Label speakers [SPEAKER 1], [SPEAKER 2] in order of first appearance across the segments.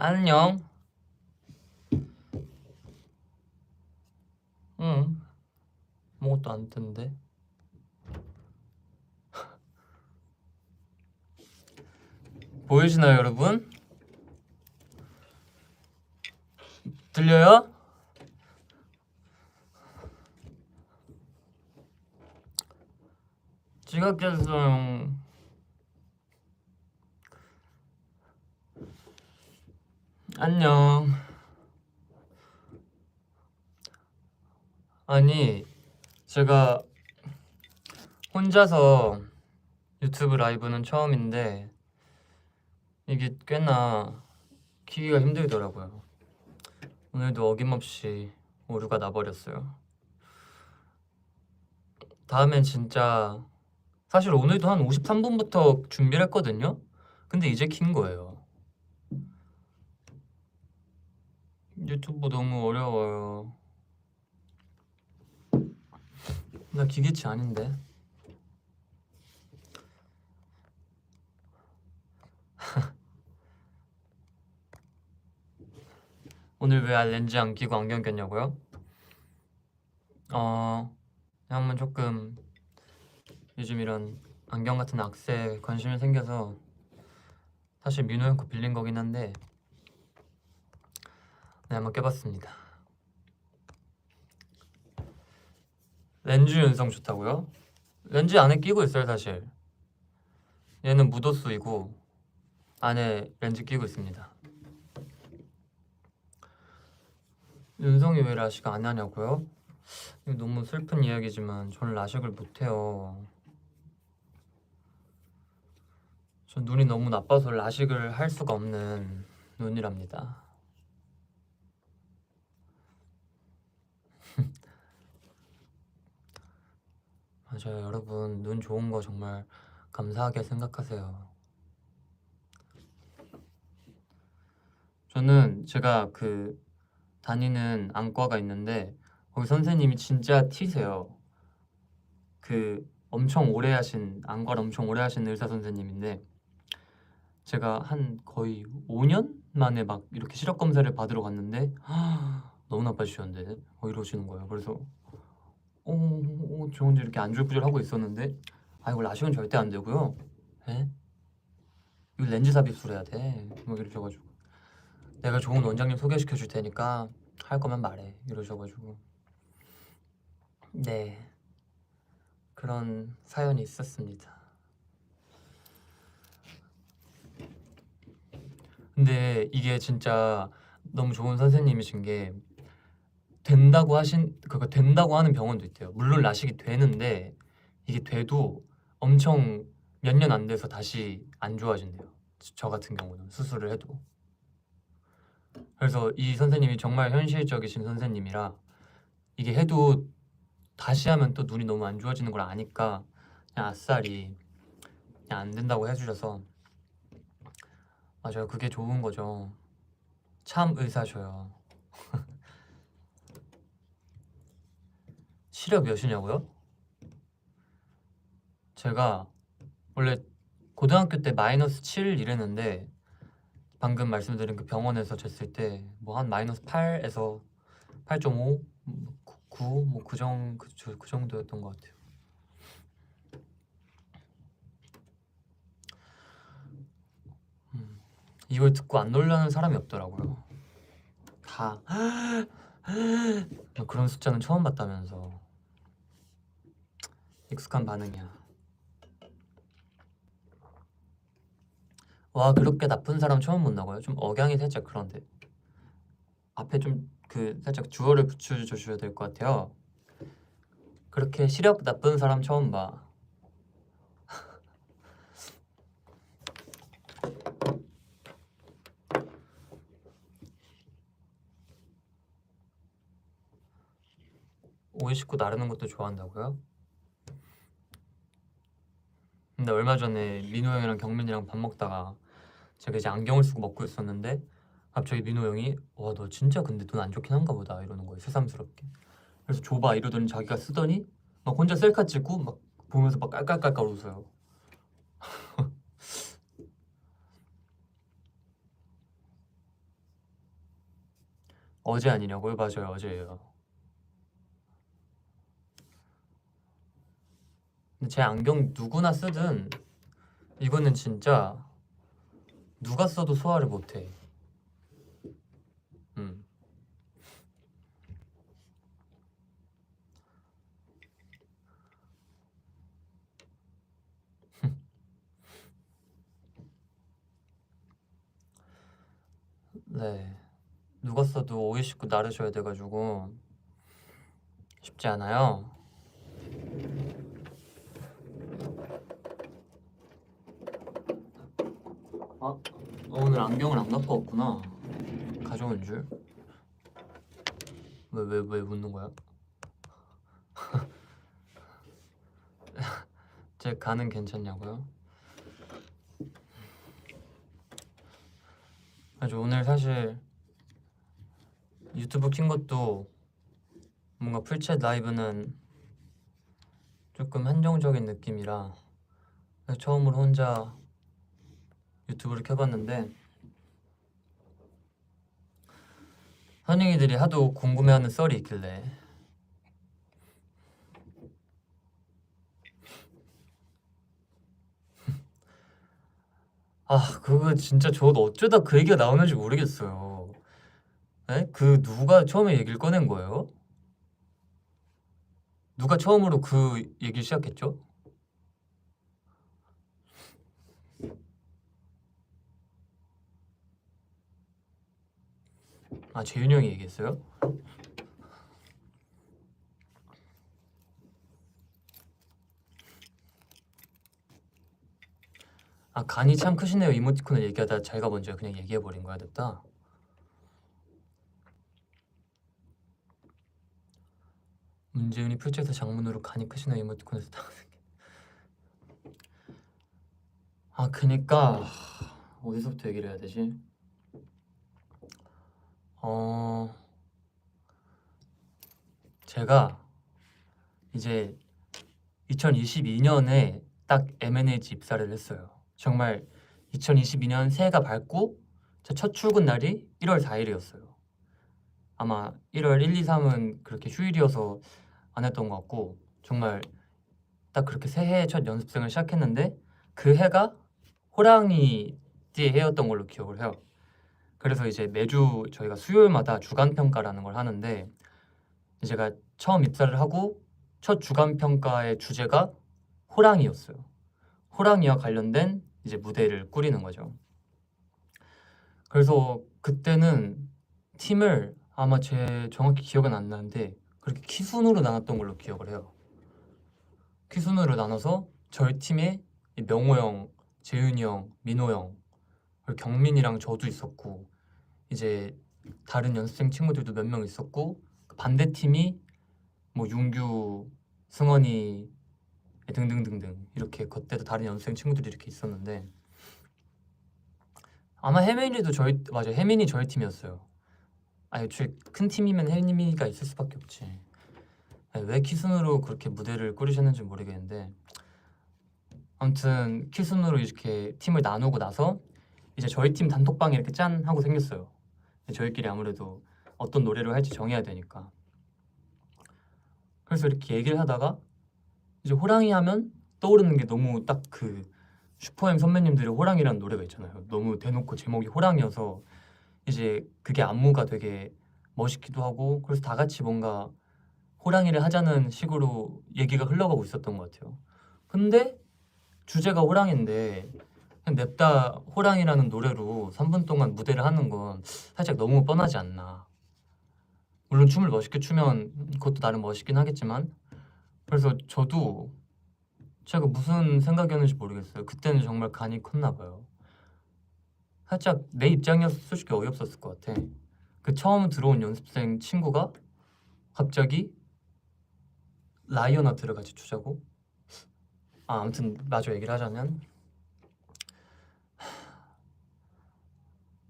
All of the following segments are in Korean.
[SPEAKER 1] 안녕. 응. 아무것도 안 뜨는데. 보이시나요, 여러분? 들려요? 지각했어요. 안녕. 아니, 제가 혼자서 유튜브 라이브는 처음인데 이게 꽤나 키기가 힘들더라고요. 오늘도 어김없이 오류가 나버렸어요. 다음엔 진짜 사실 오늘도 한 53분부터 준비를 했거든요? 근데 이제 킨 거예요. 유튜브 너무 어려워요. 나 기계치 아닌데. 오늘 왜 렌즈 안 끼고 안경 꼈냐고요? 한번 조금 요즘 이런 안경 같은 악세에 관심이 생겨서 사실 민호 형 거 빌린 거긴 한데 네, 한번 껴봤습니다. 렌즈 윤성 좋다고요? 렌즈 안에 끼고 있어요 사실. 얘는 무도수이고 안에 렌즈 끼고 있습니다. 윤성이 왜 라식 안 하냐고요? 이거 너무 슬픈 이야기지만 저는 라식을 못해요. 전 눈이 너무 나빠서 라식을 할 수가 없는 눈이랍니다. 맞아요, 여러분. 눈 좋은 거 정말 감사하게 생각하세요. 저는 제가 그 다니는 안과가 있는데 거기 선생님이 진짜 T세요. 그 엄청 오래 하신 안과를 엄청 오래 하신 의사 선생님인데 제가 한 거의 5년 만에 막 이렇게 시력 검사를 받으러 갔는데 너무 나빠지셨는데 이러시는 거예요. 그래서 저 혼자 이렇게 안절부절 하고 있었는데 이거 라식은 절대 안 되고요. 에? 이거 렌즈 삽입술 해야 돼. 막 이러셔가지고 내가 좋은 원장님 소개시켜 줄 테니까 할 거면 말해 이러셔가지고 네, 그런 사연이 있었습니다. 근데 이게 진짜 너무 좋은 선생님이신 게 된다고 하는 병원도 있대요. 물론 라식이 되는데 이게 돼도 엄청 몇 년 안 돼서 다시 안 좋아진대요. 저 같은 경우는 수술을 해도. 그래서 이 선생님이 정말 현실적이신 선생님이라 이게 해도 다시 하면 또 눈이 너무 안 좋아지는 걸 아니까 그냥 아싸리 그냥 안 된다고 해주셔서 맞아요. 그게 좋은 거죠. 참 의사셔요. 시력 몇이냐고요? 제가 원래 고등학교 때 -7 이랬는데 방금 말씀드린 그 병원에서 쟀을 때 뭐 한 -8에서 8.5, 9 뭐 그 정도였던 것 같아요. 이걸 듣고 안 놀라는 사람이 없더라고요. 다 그런 숫자는 처음 봤다면서. 익숙한 반응이야. 와, 그렇게 나쁜 사람 처음 본다고요? 좀 억양이 살짝 그런데 앞에 좀 그 살짝 주어를 붙여주셔야 될 것 같아요. 그렇게 시력 나쁜 사람 처음 봐. 오이 식구 나르는 것도 좋아한다고요? 근데 얼마 전에 민호 형이랑 경민이랑 밥 먹다가 제가 이제 안경을 쓰고 먹고 있었는데 갑자기 민호 형이 와, 너 진짜 근데 눈 안 좋긴 한가 보다 이러는 거예요. 새삼스럽게. 그래서 줘봐 이러더니 자기가 쓰더니 막 혼자 셀카 찍고 막 보면서 막 깔깔깔깔 웃어요. 어제 아니냐고요? 맞아요, 어제예요. 근데 제 안경 누구나 쓰든 이거는 진짜 누가 써도 소화를 못해. 음. 네. 누가 써도 오이 씻고 나르셔야 돼가지고 쉽지 않아요. 아, 오늘 안경을 안 갖고 왔구나. 가져온 줄? 왜 묻는 거야? 제 간은 괜찮냐고요? 아주 오늘 사실 유튜브 킨 것도 뭔가 풀챗 라이브는 조금 한정적인 느낌이라 처음으로 혼자 유튜브를 켜봤는데 선영이들이 하도 궁금해하는 썰이 있길래 아 그거 진짜 저도 어쩌다 그 얘기가 나오는지 모르겠어요. 네? 그 누가 처음에 얘기를 꺼낸 거예요? 누가 처음으로 그 얘기를 시작했죠? 아 재윤이 형이 얘기했어요? 아 간이 참 크시네요 이모티콘을 얘기하다 자기가 먼저 그냥 얘기해버린 거야 됐다. 문재윤이 풀챗에서 장문으로 간이 크시네요 이모티콘에서 아 그니까 어디서부터 얘기를 해야 되지? 제가 이제 2022년에 딱 M&H 입사를 했어요. 정말 2022년 새해가 밝고 제 첫 출근 날이 1월 4일이었어요. 아마 1월 1, 2, 3은 그렇게 휴일이어서 안 했던 것 같고 정말 딱 그렇게 새해 첫 연습생을 시작했는데 그 해가 호랑이 띠의 해였던 걸로 기억을 해요. 그래서 이제 매주 저희가 수요일마다 주간 평가라는 걸 하는데 제가 처음 입사를 하고 첫 주간 평가의 주제가 호랑이였어요. 호랑이와 관련된 이제 무대를 꾸리는 거죠. 그래서 그때는 팀을 아마 제 정확히 기억은 안 나는데 그렇게 키순으로 나눴던 걸로 기억을 해요. 키순으로 나눠서 저희 팀에 명호 형, 재윤이 형, 민호 형, 그리고 경민이랑 저도 있었고 이제 다른 연습생 친구들도 몇 명 있었고 반대 팀이 뭐 윤규, 승원이 등등등등 이렇게 그때도 다른 연습생 친구들이 이렇게 있었는데 아마 혜민이도 저희 맞아요 혜민이 저희 팀이었어요. 아 애초에 큰 팀이면 혜민이가 있을 수밖에 없지. 아니, 왜 키순으로 그렇게 무대를 꾸리셨는지 모르겠는데 아무튼 키순으로 이렇게 팀을 나누고 나서 이제 저희 팀 단톡방이 이렇게 짠 하고 생겼어요. 저희끼리 아무래도 어떤 노래를 할지 정해야 되니까 그래서 이렇게 얘기를 하다가 이제 호랑이 하면 떠오르는 게 너무 딱 그 슈퍼엠 선배님들의 호랑이라는 노래가 있잖아요. 너무 대놓고 제목이 호랑이여서 이제 그게 안무가 되게 멋있기도 하고 그래서 다 같이 뭔가 호랑이를 하자는 식으로 얘기가 흘러가고 있었던 것 같아요. 근데 주제가 호랑이인데 그냥 냅다 호랑이라는 노래로 3분 동안 무대를 하는 건 살짝 너무 뻔하지 않나. 물론 춤을 멋있게 추면 그것도 나름 멋있긴 하겠지만 그래서 저도 제가 무슨 생각이었는지 모르겠어요. 그때는 정말 간이 컸나 봐요. 살짝 내 입장이어서 솔직히 어이없었을 것 같아. 그 처음 들어온 연습생 친구가 갑자기 라이언하트를 같이 추자고? 아 아무튼 마저 얘기를 하자면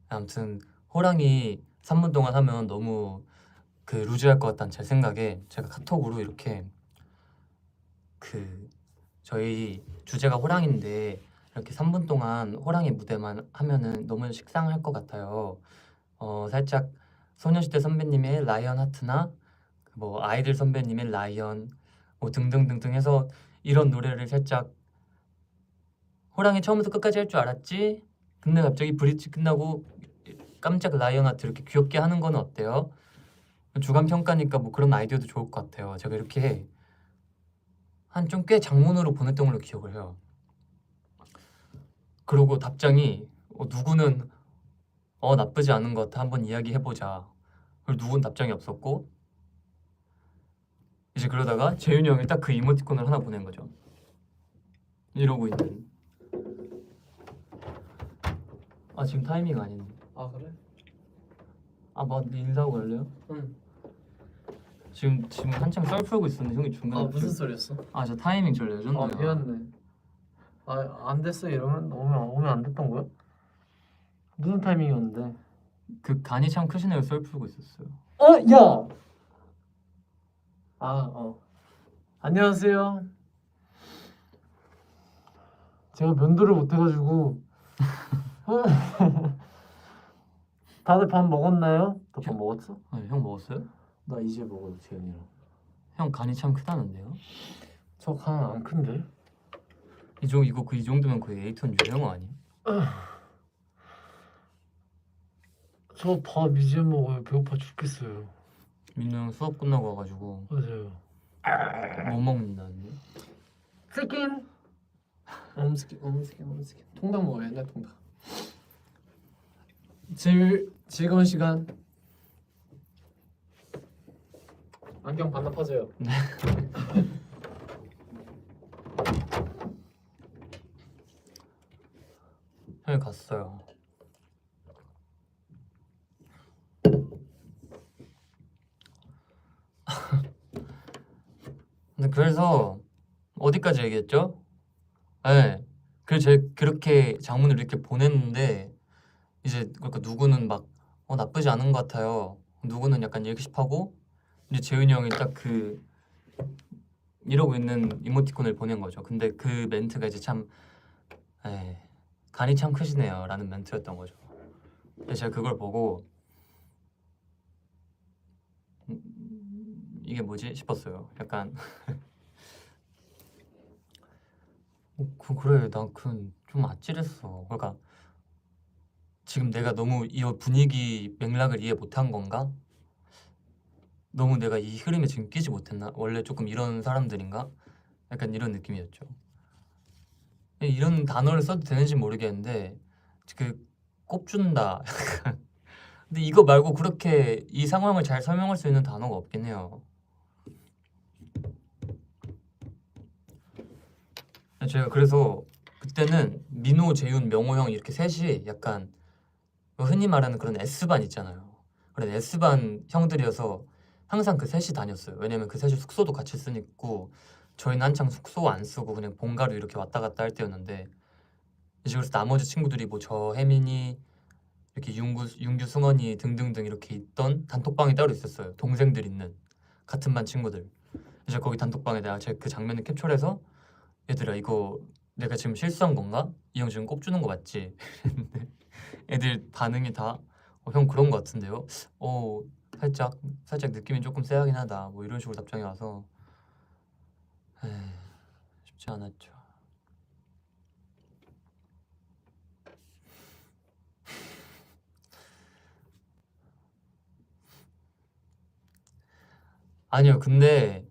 [SPEAKER 1] 아무튼 호랑이 3분 동안 하면 너무 그 루즈할 것 같다는 제 생각에 제가 카톡으로 이렇게 그 저희 주제가 호랑인데 이렇게 3분 동안 호랑이 무대만 하면은 너무 식상할 것 같아요. 살짝 소녀시대 선배님의 라이언 하트나 뭐 아이들 선배님의 라이언 뭐 등등등등 해서 이런 노래를 살짝 호랑이 처음부터 끝까지 할 줄 알았지? 근데 갑자기 브릿지 끝나고 깜짝 라이언 하트 이렇게 귀엽게 하는 건 어때요? 주간 평가니까 뭐 그런 아이디어도 좋을 것 같아요. 제가 이렇게 한 좀 꽤 장문으로 보냈던 걸로 기억을 해요. 그리고 답장이 누구는 나쁘지 않은 것 같아 한번 이야기해보자. 그리고 누군 답장이 없었고 이제 그러다가 재윤이 형이 딱 그 이모티콘을 하나 보낸 거죠. 이러고 있는. 아 지금 타이밍 아닌데.
[SPEAKER 2] 아 그래?
[SPEAKER 1] 뭐 인사하고 갈래요?
[SPEAKER 2] 응.
[SPEAKER 1] 지금 한참 썰 풀고 있었는데 형이 중간에
[SPEAKER 2] 무슨 소리였어?
[SPEAKER 1] 저 타이밍 저 레전드야.
[SPEAKER 2] 미안해. 안 됐어 이러면 오면 안 됐던 거야? 무슨 타이밍이었는데?
[SPEAKER 1] 그 간이 참 크시네요. 썰 풀고 있었어요.
[SPEAKER 2] 야! 안녕하세요. 제가 면도를 못해가지고 다들 밥 먹었나요? 너 밥 먹었어?
[SPEAKER 1] 형 먹었어요?
[SPEAKER 2] 나 이제 먹어요 재현이랑.
[SPEAKER 1] 형 간이 참 크다는데요?
[SPEAKER 2] 저 간 안 큰데?
[SPEAKER 1] 이 정도면 거의 에이톤 유형어 아니에요?
[SPEAKER 2] 저 밥 이제 먹어요. 배고파 죽겠어요.
[SPEAKER 1] 민우 형 수업 끝나고 와가지고
[SPEAKER 2] 맞아요.
[SPEAKER 1] 뭐 먹는다는데?
[SPEAKER 2] 치킨. 엄스킨. 통닭 먹어요. 옛날 통닭. 제일 즐거운 시간. 안경 반납하세요.
[SPEAKER 1] 네. 형이 갔어요. 근데 그래서 어디까지 얘기했죠? 네. 그래서 제가 그렇게 장문을 이렇게 보냈는데 이제 그러니까 누구는 막 나쁘지 않은 것 같아요. 누구는 약간 읽씹하고 이제 재윤이 형이 딱 그 이러고 있는 이모티콘을 보낸 거죠. 근데 그 멘트가 이제 참 간이 참 크시네요 라는 멘트였던 거죠. 그래서 제가 그걸 보고 이게 뭐지 싶었어요. 약간 그래 난 좀 아찔했어. 그러니까 지금 내가 너무 이 분위기 맥락을 이해 못한 건가? 너무 내가 이 흐름에 지금 끼지 못했나? 원래 조금 이런 사람들인가? 약간 이런 느낌이었죠. 이런 단어를 써도 되는지 모르겠는데 그 꼽준다. 근데 이거 말고 그렇게 이 상황을 잘 설명할 수 있는 단어가 없긴 해요. 제가 그래서 그때는 민호, 재윤, 명호 형 이렇게 셋이 약간 흔히 말하는 그런 S반 있잖아요. 그런 S반 형들이어서 항상 그 셋이 다녔어요. 왜냐면 그 셋이 숙소도 같이 쓰니까 저희는 한창 숙소 안 쓰고 그냥 본가로 이렇게 왔다 갔다 할 때였는데 이제 그래서 나머지 친구들이 뭐 저 혜민이 이렇게 윤규, 승원이 등등등 이렇게 있던 단톡방이 따로 있었어요. 동생들 있는 같은 반 친구들. 이제 거기 단톡방에 내가 제 그 장면을 캡처해서 얘들아 이거 내가 지금 실수한 건가? 이 형 지금 꼽주는 거 맞지? 애들 반응이 다 형 그런 거 같은데요? 살짝 느낌이 조금 쎄하긴 하다 뭐 이런 식으로 답장이 와서 쉽지 않았죠. 아니요 근데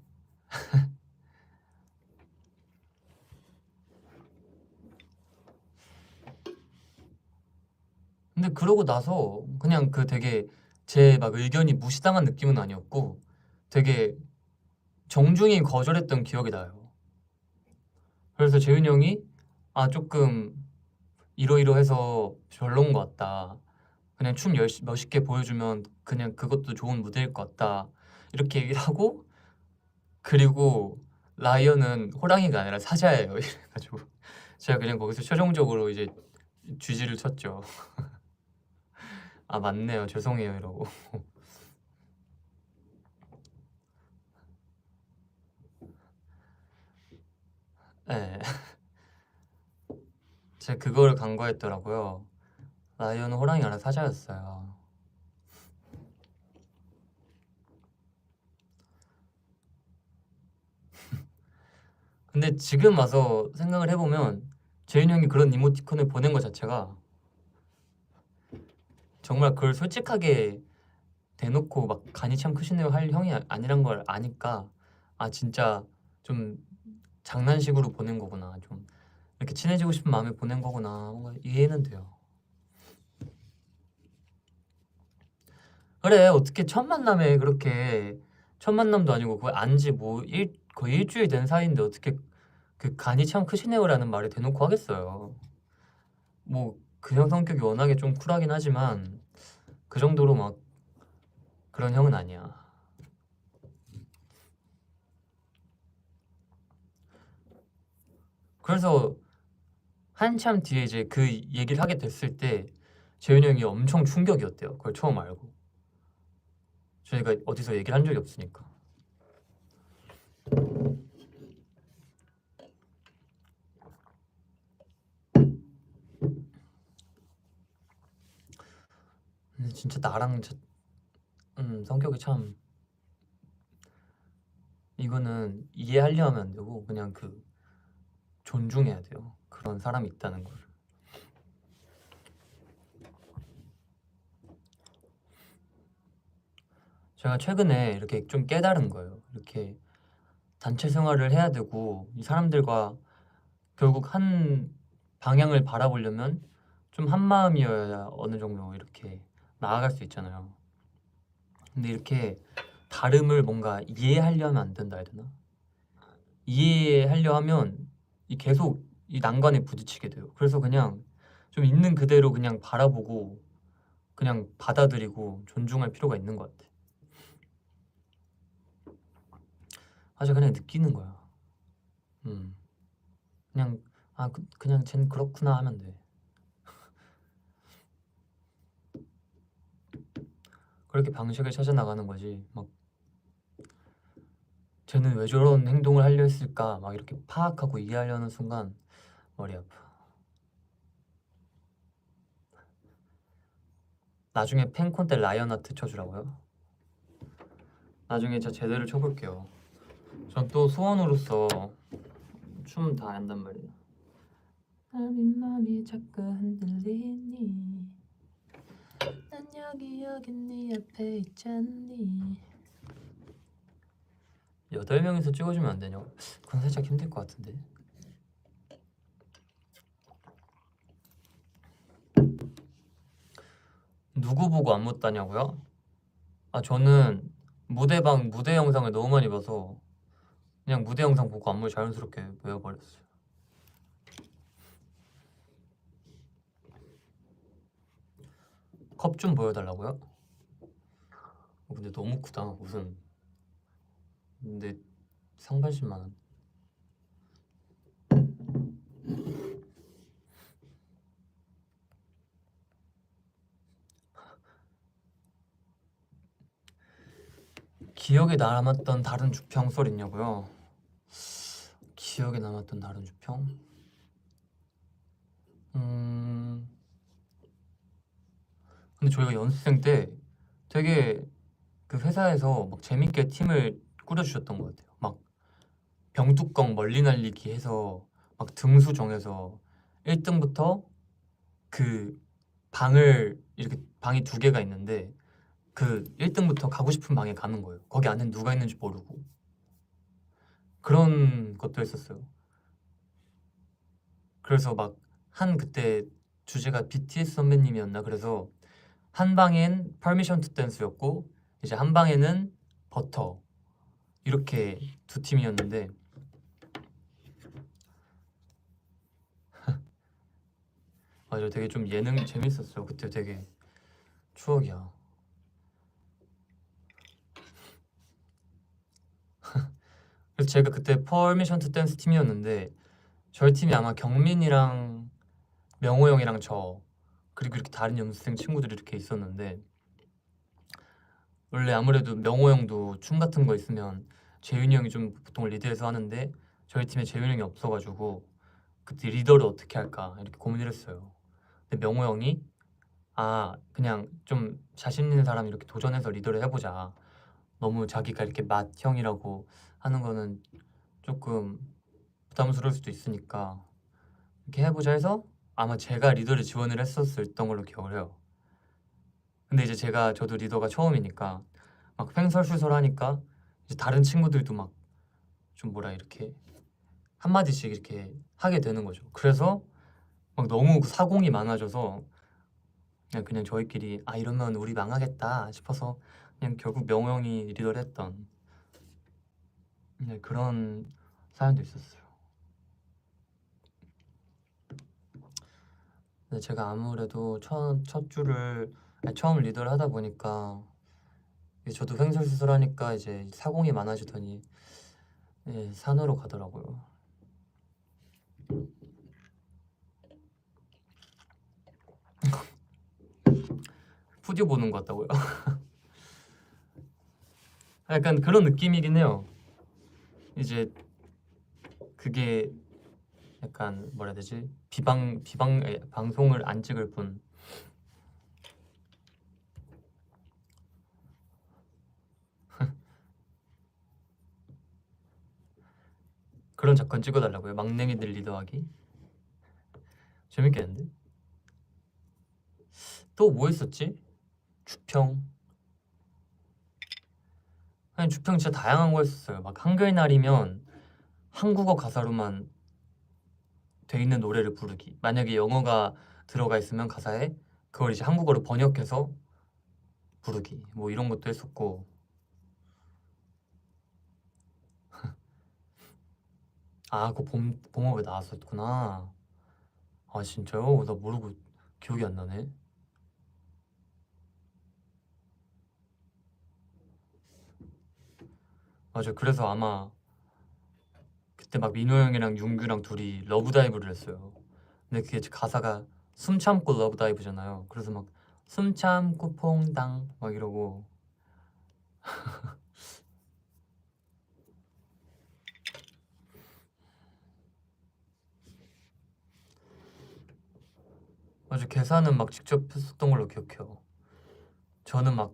[SPEAKER 1] 그러고 나서 그냥 그 되게 제 막 의견이 무시당한 느낌은 아니었고 되게 정중히 거절했던 기억이 나요. 그래서 재윤이 형이 조금 이러이러해서 별로인 것 같다. 그냥 춤 멋있게 보여주면 그냥 그것도 좋은 무대일 것 같다. 이렇게 얘기를 하고 그리고 라이언은 호랑이가 아니라 사자예요. 이래가지고 제가 그냥 거기서 최종적으로 이제 쥐지를 쳤죠. 맞네요. 죄송해요 이러고. 네. 제가 그거를 간과했더라고요. 라이언은 호랑이 아니라 사자였어요. 근데 지금 와서 생각을 해보면 재윤이 형이 그런 이모티콘을 보낸 것 자체가 정말 그걸 솔직하게 대놓고 막 간이 참 크시네요 할 형이 아니란 걸 아니까 아 진짜 좀 장난식으로 보낸 거구나, 좀 이렇게 친해지고 싶은 마음에 보낸 거구나, 뭔가 이해는 돼요. 그래, 어떻게 첫 만남에 그렇게, 첫 만남도 아니고 거의 안지 뭐 거의 일주일 된 사이인데 어떻게 그 간이 참 크시네요라는 말을 대놓고 하겠어요. 뭐 그 형 성격이 워낙에 좀 쿨하긴 하지만 그 정도로 막 그런 형은 아니야. 그래서 한참 뒤에 이제 그 얘기를 하게 됐을 때 재윤이 형이 엄청 충격이었대요. 그걸 처음 알고. 저희가 어디서 얘기를 한 적이 없으니까. 근데 진짜 나랑 성격이 참, 이거는 이해하려 하면 안 되고 그냥 그 존중해야 돼요. 그런 사람이 있다는 걸. 제가 최근에 이렇게 좀 깨달은 거예요. 이렇게 단체 생활을 해야 되고 이 사람들과 결국 한 방향을 바라보려면 좀 한 마음이어야 어느 정도 이렇게 나아갈 수 있잖아요. 근데 이렇게 다름을 뭔가 이해하려 하면 안 된다 해야 되나? 이해하려 하면 이 계속 이 난관에 부딪히게 돼요. 그래서 그냥 좀 있는 그대로 그냥 바라보고 그냥 받아들이고 존중할 필요가 있는 것 같아. 사실 그냥 느끼는 거야. 그냥 그냥 쟨 그렇구나 하면 돼. 그렇게 방식을 찾아 나가는 거지. 막 쟤는 왜 저런 행동을 하려 했을까? 막 이렇게 파악하고 이해하려는 순간 머리 아파. 나중에 팬콘 때 라이언 하트 쳐주라고요? 나중에 제가 제대로 쳐볼게요. 전 또 소원으로서 춤 다 안단 말이에요. 맘이 자꾸 흔들리니 난 여긴 네 앞에 있잖니. 8명이서 찍어주면 안 되냐고? 그건 살짝 힘들 것 같은데. 누구 보고 안무 따냐고요? 저는 무대 영상을 너무 많이 봐서 그냥 무대 영상 보고 안무를 자연스럽게 외워버렸어요. 컵 좀 보여달라고요? 근데 너무 크다. 무슨, 근데 상반신만 원. 기억에 남았던 다른 주평 썰 있냐고요? 기억에 남았던 다른 주평? 근데 저희가 연습생 때 되게 그 회사에서 막 재밌게 팀을 꾸려주셨던 것 같아요. 막 병뚜껑 멀리 날리기 해서 막 등수 정해서 1등부터 그 방을 이렇게, 방이 2개가 있는데 그 1등부터 가고 싶은 방에 가는 거예요. 거기 안에 누가 있는지 모르고. 그런 것도 했었어요. 그래서 막 그때 주제가 BTS 선배님이었나. 그래서 한 방엔 퍼미션 투 댄스였고 이제 한 방에는 버터, 이렇게 2팀이었는데 맞아, 되게 좀 예능 재밌었어요. 그때 되게 추억이야. 그래서 제가 그때 퍼미션 투 댄스 팀이었는데 저희 팀이 아마 경민이랑 명호 형이랑 저, 그리고 이렇게 다른 연습생 친구들이 이렇게 있었는데 원래 아무래도 명호 형도 춤 같은 거 있으면 재윤이 형이 좀 보통 리드해서 하는데 저희 팀에 재윤이 형이 없어가지고 그때 리더를 어떻게 할까 이렇게 고민을 했어요. 근데 명호 형이 그냥 좀 자신 있는 사람 이렇게 도전해서 리더를 해보자. 너무 자기가 이렇게 맏형이라고 하는 거는 조금 부담스러울 수도 있으니까 이렇게 해보자 해서 아마 제가 리더를 지원을 했었던 걸로 기억을 해요. 근데 이제 저도 리더가 처음이니까 막 횡설수설하니까 이제 다른 친구들도 막 좀 뭐라 이렇게 한마디씩 이렇게 하게 되는 거죠. 그래서 막 너무 그 사공이 많아져서 그냥 저희끼리 이러면 우리 망하겠다 싶어서 그냥 결국 명호 형이 리더를 했던 그런 사연도 있었어요. 근데 제가 아무래도 첫 주를 처음 리더를 하다 보니까 저도 횡설수설하니까 이제 사공이 많아지더니 산으로 가더라고요. 푸디 보는 것 같다고요? 약간 그런 느낌이긴 해요. 이제 그게 약간 뭐라 해야 되지? 방송을 안 찍을 뿐 그런 작건 찍어달라고요? 막냉이들 리더하기? 재밌겠는데? 또 뭐 있었지? 주평. 아니 주평 진짜 다양한 거 했었어요. 막 한글날이면 한국어 가사로만 돼 있는 노래를 부르기. 만약에 영어가 들어가 있으면 가사에 그걸 이제 한국어로 번역해서 부르기. 뭐 이런 것도 했었고. 그거 봄업에 나왔었구나. 진짜요? 나 모르고 기억이 안 나네. 맞아. 그래서 아마 그때 막 민호 형이랑 윤규랑 둘이 러브다이브를 했어요. 근데 그게 가사가 숨 참고 러브다이브잖아요. 그래서 막 숨 참고 퐁당 막 이러고. 맞아. 계산은 막 직접 했었던 걸로 기억해요. 저는 막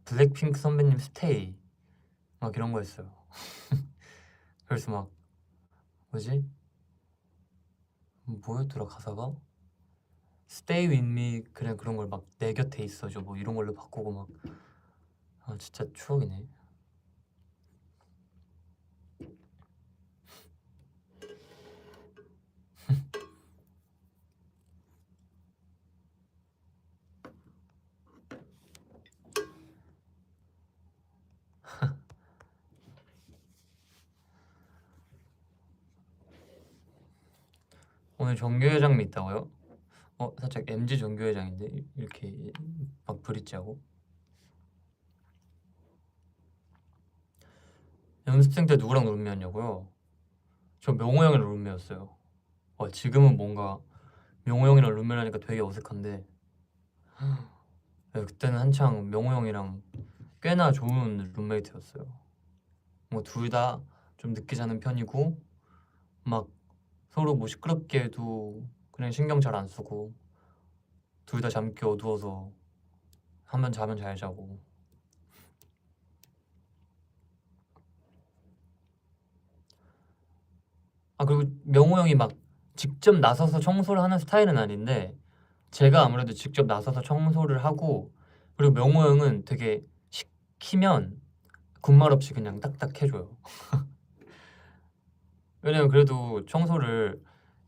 [SPEAKER 1] 블랙핑크 선배님 스테이 막 이런 거 했어요. 그래서 막 뭐지? 뭐였더라 가사가? Stay with me 그냥 그런 걸 막 내 곁에 있어줘 뭐 이런 걸로 바꾸고 막 진짜 추억이네. 오늘 정규회장이 있다고요? 살짝 MG 정규회장인데 이렇게 막 브릿지하고. 연습생 때 누구랑 룸메였냐고요? 저 명호 형이랑 룸메였어요. 지금은 뭔가 명호 형이랑 룸메라니까 되게 어색한데 그때는 한창 명호 형이랑 꽤나 좋은 룸메이트였어요. 뭐 둘 다 좀 늦게 자는 편이고 막 서로 뭐 시끄럽게 해도 그냥 신경 잘 안 쓰고 둘 다 잠기 어두워서 하면 자면 잘 자고. 그리고 명호 형이 막 직접 나서서 청소를 하는 스타일은 아닌데 제가 아무래도 직접 나서서 청소를 하고 그리고 명호 형은 되게 시키면 군말 없이 그냥 딱딱 해줘요. 왜냐면 그래도 청소를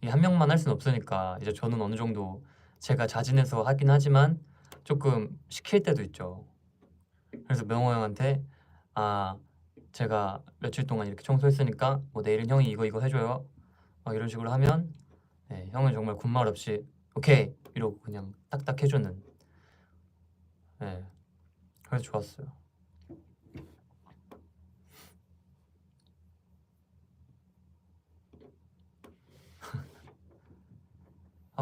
[SPEAKER 1] 한 명만 할 순 없으니까 이제 저는 어느 정도 제가 자진해서 하긴 하지만 조금 시킬 때도 있죠. 그래서 명호 형한테 제가 며칠 동안 이렇게 청소했으니까 뭐 내일은 형이 이거 해줘요 막 이런 식으로 하면 형은 정말 군말 없이 오케이 이러고 그냥 딱딱 해주는. 그래서 좋았어요.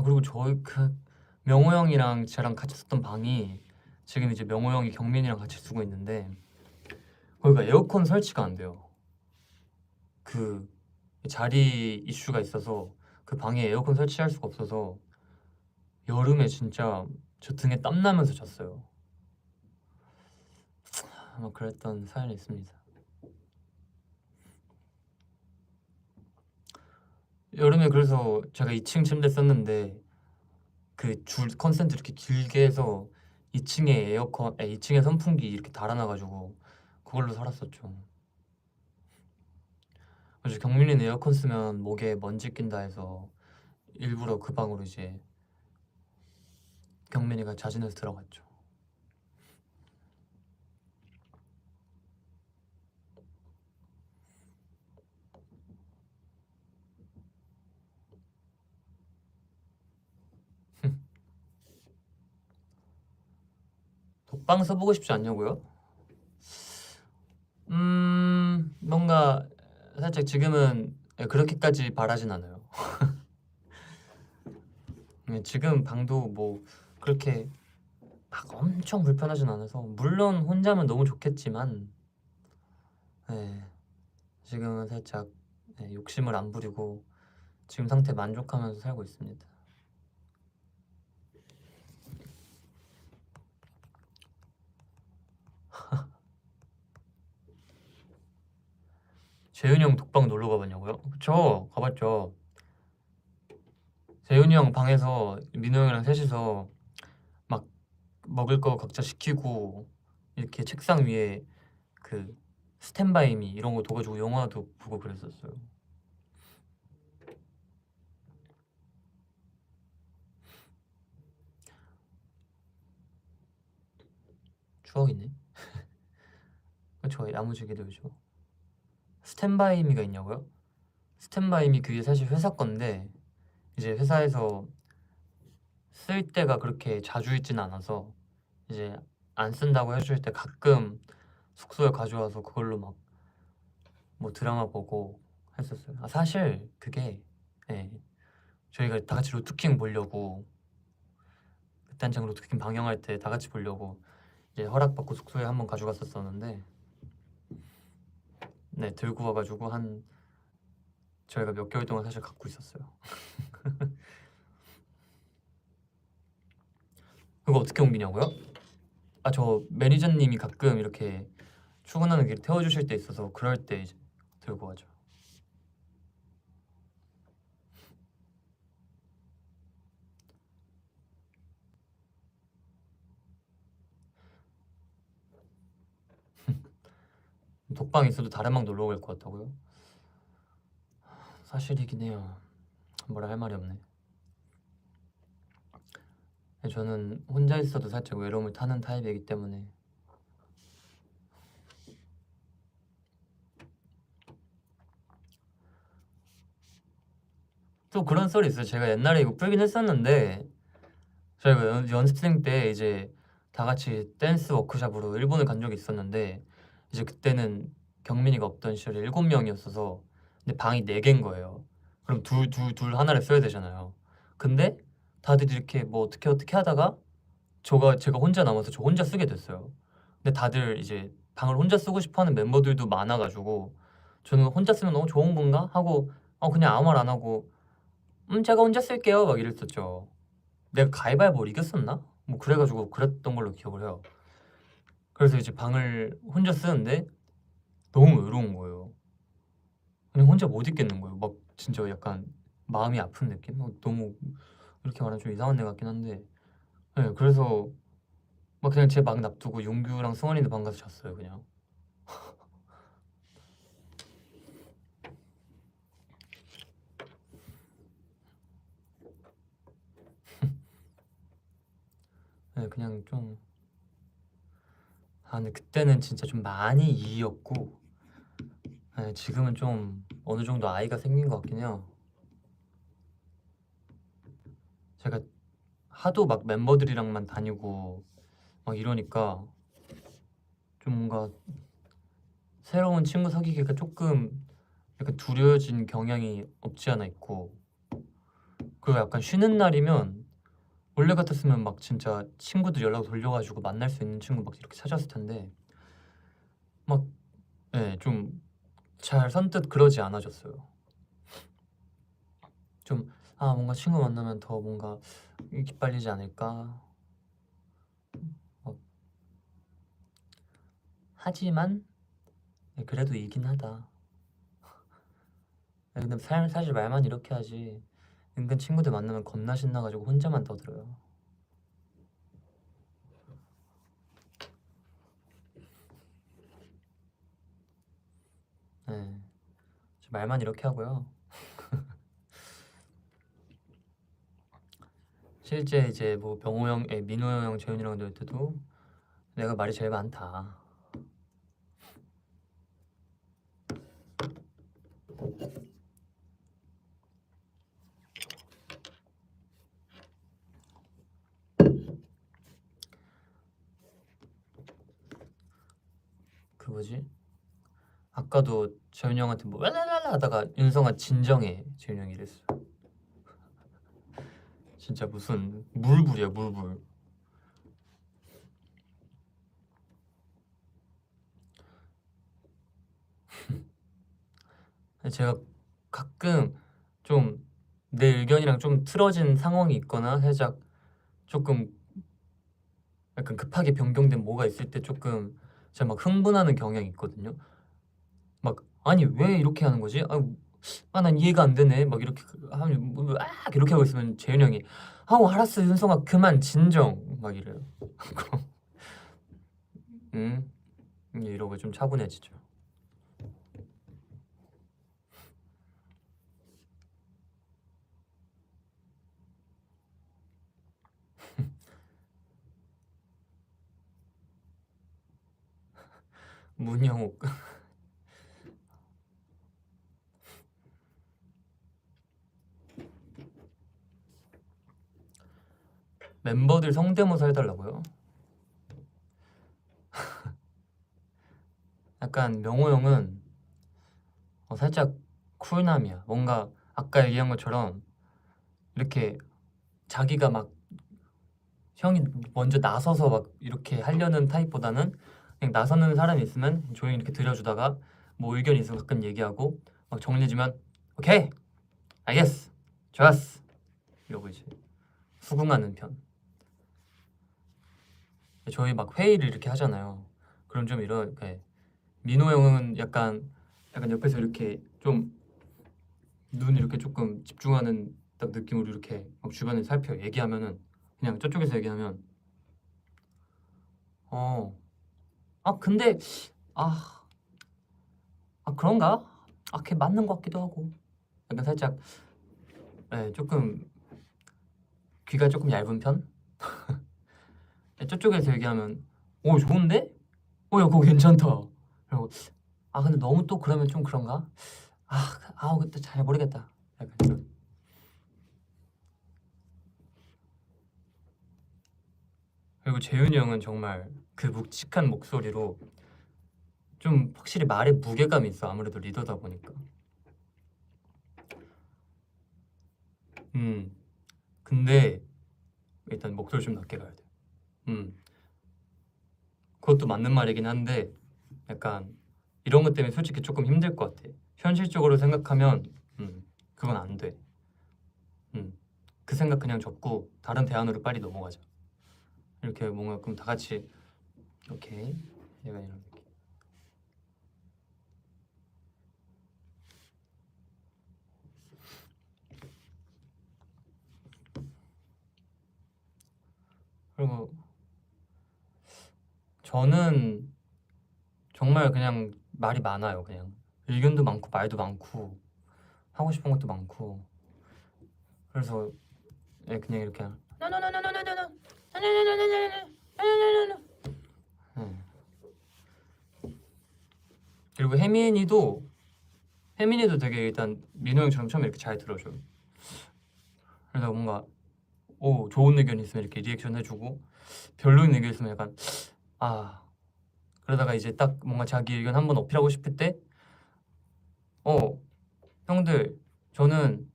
[SPEAKER 1] 그리고 저희 명호 형이랑 저랑 같이 썼던 방이 지금 이제 명호 형이 경민이랑 같이 쓰고 있는데 거기가 에어컨 설치가 안 돼요. 그 자리 이슈가 있어서 그 방에 에어컨 설치할 수가 없어서 여름에 진짜 저 등에 땀 나면서 잤어요. 그랬던 사연이 있습니다. 여름에 그래서 제가 2층 침대 썼는데 그 줄 컨센트 이렇게 길게 해서 2층에 2층에 선풍기 이렇게 달아놔가지고 그걸로 살았었죠. 그래서 경민이는 에어컨 쓰면 목에 먼지 낀다 해서 일부러 그 방으로 이제 경민이가 자진해서 들어갔죠. 독방 써보고 싶지 않냐고요? 뭔가 살짝 지금은 그렇게까지 바라진 않아요. 지금 방도 뭐 그렇게 막 엄청 불편하진 않아서 물론 혼자면 너무 좋겠지만 네, 지금은 살짝 욕심을 안 부리고 지금 상태 만족하면서 살고 있습니다. 재윤이 형 독방 놀러 가봤냐고요? 그쵸, 가봤죠. 재윤이 형 방에서 민호 형이랑 셋이서 막 먹을 거 각자 시키고 이렇게 책상 위에 그 스탠바이미 이런 거 둬가지고 영화도 보고 그랬었어요. 추억이네. 그쵸, 야무지게도죠. 스탠바이미가 있냐고요? 스탠바이미 그게 사실 회사 건데 이제 회사에서 쓸 때가 그렇게 자주 있진 않아서 이제 안 쓴다고 해줄 때 가끔 숙소에 가져와서 그걸로 막 뭐 드라마 보고 했었어요. 아 사실 그게 예, 저희가 다 같이 로트킹 보려고 그때 한창 로트킹 방영할 때 다 같이 보려고 이제 허락받고 숙소에 한번 가져갔었었는데 네 들고 와가지고 한 저희가 몇 개월 동안 사실 갖고 있었어요. 그거 어떻게 옮기냐고요? 아 저 매니저님이 가끔 이렇게 출근하는 길 태워주실 때 있어서 그럴 때 이제 들고 가죠. 독방 있어도 다른 방 놀러 갈 것 같다고요? 사실이긴 해요. 뭐라 할 말이 없네. 저는 혼자 있어도 살짝 외로움을 타는 타입이기 때문에 또 그런 썰이 있어요. 제가 옛날에 이거 풀긴 했었는데 저희가 연습생 때 이제 다 같이 댄스 워크숍으로 일본을 간 적이 있었는데 이제 그때는 경민이가 없던 시절에 7명이었어서 근데 방이 4개인 거예요. 그럼 둘 하나를 써야 되잖아요. 근데 다들 이렇게 뭐 어떻게 하다가 제가 혼자 남아서 저 혼자 쓰게 됐어요. 근데 다들 이제 방을 혼자 쓰고 싶어하는 멤버들도 많아가지고 저는 혼자 쓰면 너무 좋은 건가 하고 그냥 아무 말 안 하고 제가 혼자 쓸게요 막 이랬었죠. 내가 가위바위보를 이겼었나? 뭐 그래가지고 그랬던 걸로 기억을 해요. 그래서 이제 방을 혼자 쓰는데 너무 외로운 거예요. 그냥 혼자 못 있겠는 거예요. 막 진짜 약간 마음이 아픈 느낌? 너무 이렇게 말하면 좀 이상한 애 같긴 한데 네, 그래서 막 그냥 제 방 놔두고 용규랑 승원이도 방 가서 잤어요 그냥. 네, 그냥 좀 근데 그때는 진짜 좀 많이 이였고 네, 지금은 좀 어느 정도 아이가 생긴 것 같긴 해요. 제가 하도 막 멤버들이랑만 다니고 막 이러니까 좀 뭔가 새로운 친구 사귀기가 조금 약간 두려워진 경향이 없지 않아 있고 그리고 약간 쉬는 날이면 원래 같았으면 막 진짜 친구들 연락 돌려가지고 만날 수 있는 친구 막 이렇게 찾았을 텐데 막 좀 잘 선뜻 그러지 않아졌어요. 좀 뭔가 친구 만나면 더 뭔가 기빨리지 않을까 막 하지만 그래도 이긴 하다. 근데 사실 말만 이렇게 하지 은근 친구들 만나면 겁나 신나가지고 혼자만 떠들어요. 네, 저 말만 이렇게 하고요. 실제 이제 뭐 병호 형, 민호 형, 재훈이랑 놀 때도 내가 말이 제일 많다. 그 뭐지? 아까도 재훈이 형한테 뭐 랄랄랄라 하다가 윤성아 진정해. 재훈이 형이 이랬어. 진짜 무슨 물불이야 물불. 제가 가끔 좀 내 의견이랑 좀 틀어진 상황이 있거나 살짝 조금 약간 급하게 변경된 뭐가 있을 때 조금 제가 막 흥분하는 경향이 있거든요. 막 아니 왜 이렇게 하는 거지? 난 이해가 안 되네. 막 이렇게 하면 이렇게 하고 있으면 재윤 형이 알았어 윤성아 그만 진정 막 이래요. 응 이러고 좀 차분해지죠. 문영욱 멤버들 성대모사 해달라고요? 약간 명호 형은 살짝 쿨남이야. 뭔가 아까 얘기한 것처럼 이렇게 자기가 막 형이 먼저 나서서 막 이렇게 하려는 타입보다는 그냥 나서는 사람이 있으면 조용히 이렇게 들여주다가 뭐 의견 있으면 가끔 얘기하고 막 정리해주면 오케이 알겠어 좋았어 이러고 이제 수긍하는 편. 저희 막 회의를 이렇게 하잖아요. 그럼 좀 이런 민호 형은 약간 옆에서 이렇게 좀 눈 이렇게 조금 집중하는 딱 느낌으로 이렇게 막 주변을 살펴 얘기하면은 그냥 저쪽에서 얘기하면 근데 아, 그런가? 걔 맞는 것 같기도 하고 약간 살짝 조금 귀가 조금 얇은 편? 저쪽에서 얘기하면 오 좋은데? 야 그거 괜찮다. 그리고 근데 너무 또 그러면 좀 그런가? 그때 잘 모르겠다. 약간 이런. 그리고 재윤이 형은 정말 그 묵직한 목소리로 좀 확실히 말에 무게감이 있어. 아무래도 리더다 보니까. 음 근데 일단 목소리 좀 낮게 가야 돼. 음 그것도 맞는 말이긴 한데 약간 이런 것 때문에 솔직히 조금 힘들 것 같아. 현실적으로 생각하면 그건 안 돼. 그 생각 그냥 접고 다른 대안으로 빨리 넘어가자. 이렇게 뭔가 그럼 다 같이 이렇게 약간 이런 느낌. 그리고 저는 정말 그냥 말이 많아요. 그냥 의견도 많고 말도 많고 하고 싶은 것도 많고 그래서 그냥 이렇게 네. 그리고 혜민이도 되게 일단 민호 형처럼 처음에 이렇게 잘 들어줘요. 그래서 뭔가 좋은 의견 있으면 이렇게 리액션 해주고 별로인 의견 있으면 약간 그러다가 이제 딱 뭔가 자기 의견 한번 어필하고 싶을 때 형들 저는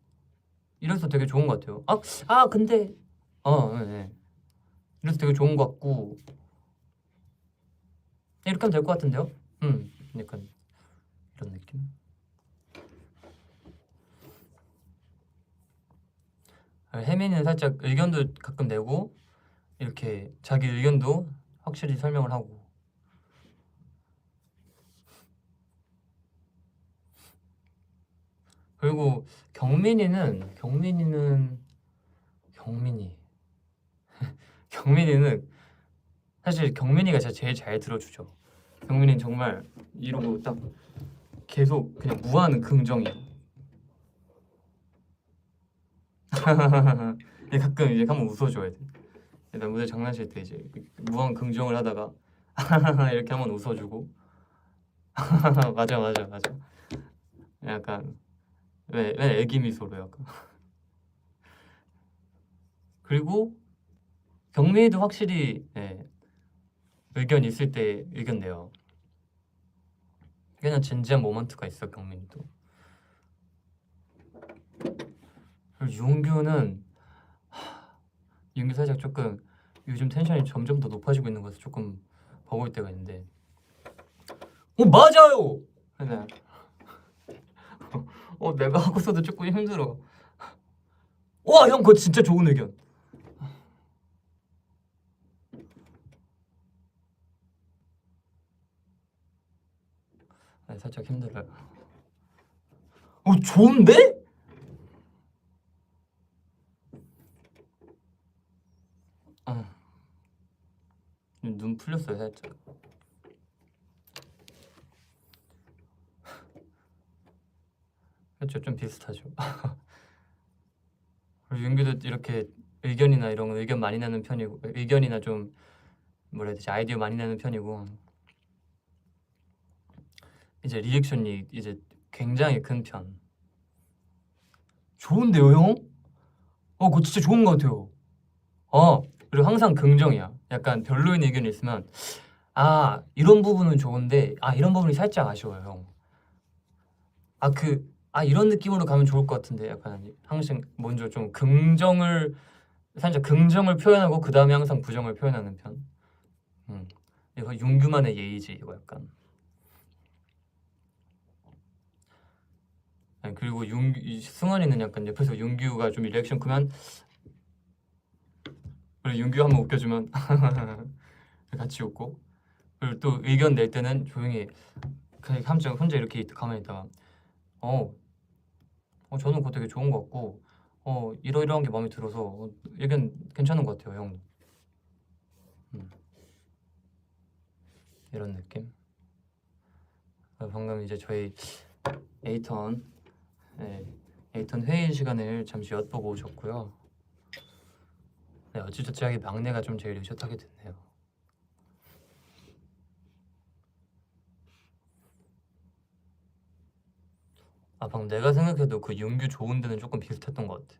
[SPEAKER 1] 이래서 되게 좋은 것 같아요. 근데 네. 이래서 되게 좋은 것 같고 이렇게 하면 될 것 같은데요? 약간 이런 느낌. 혜민이는 살짝 의견도 가끔 내고 이렇게 자기 의견도 확실히 설명을 하고 그리고 경민이는 경민이는 사실 경민이가 진짜 제일 잘 들어주죠. 경민이는 정말 이러고 딱 계속 그냥 무한 긍정이에요. 가끔 이제 한번 웃어줘야 돼. 일단 무대 장난칠 때 이제 무한 긍정을 하다가 이렇게 한번 웃어주고 맞아. 약간 왜 애기 미소로 약간. 그리고 경민이도 확실히 의견 있을 때 의견 내요. 꽤나 진지한 모먼트가 있어 경민이도. 그리고 윤규 살짝 조금 요즘 텐션이 점점 더 높아지고 있는 것을 조금 버거울 때가 있는데 맞아요! 네. 내가 하고서도 조금 힘들어. 와 형 그거 진짜 좋은 의견. 살짝 힘들어요. 좋은데? 눈 풀렸어요 살짝. 그렇죠, 좀 비슷하죠. 그리고 윤규도 이렇게 의견이나 이런 거 의견 많이 내는 편이고, 의견이나 좀 뭐라 해야 되지, 아이디어 많이 내는 편이고, 이제 리액션이 이제 굉장히 큰 편. 좋은데요 형? 그거 진짜 좋은 것 같아요. 그리고 항상 긍정이야. 약간 별로인 의견이 있으면 이런 부분은 좋은데 이런 부분이 살짝 아쉬워요 형. 이런 느낌으로 가면 좋을 것 같은데 약간 항상 먼저 좀 살짝 긍정을 표현하고 그 다음에 항상 부정을 표현하는 편. 이거 윤규만의 예의지 이거 약간. 그리고 승환이는 약간 옆에서 윤규가 좀 리액션 크면 그리고 윤규 한번 웃겨주면 같이 웃고, 그리고 또 의견 낼 때는 조용히 그냥 혼자 이렇게 가만히 있다가 저는 그거 되게 좋은 것 같고 이러이러한 게 마음에 들어서 의견 괜찮은 것 같아요 형. 이런 느낌. 방금 이제 저희 에이턴 회의 시간을 잠시 엿보고 오셨고요. 어찌저찌하게 막내가 좀 제일 의젓하게 됐네요. 방금 내가 생각해도 그 윤규 좋은 데는 조금 비슷했던 것 같아.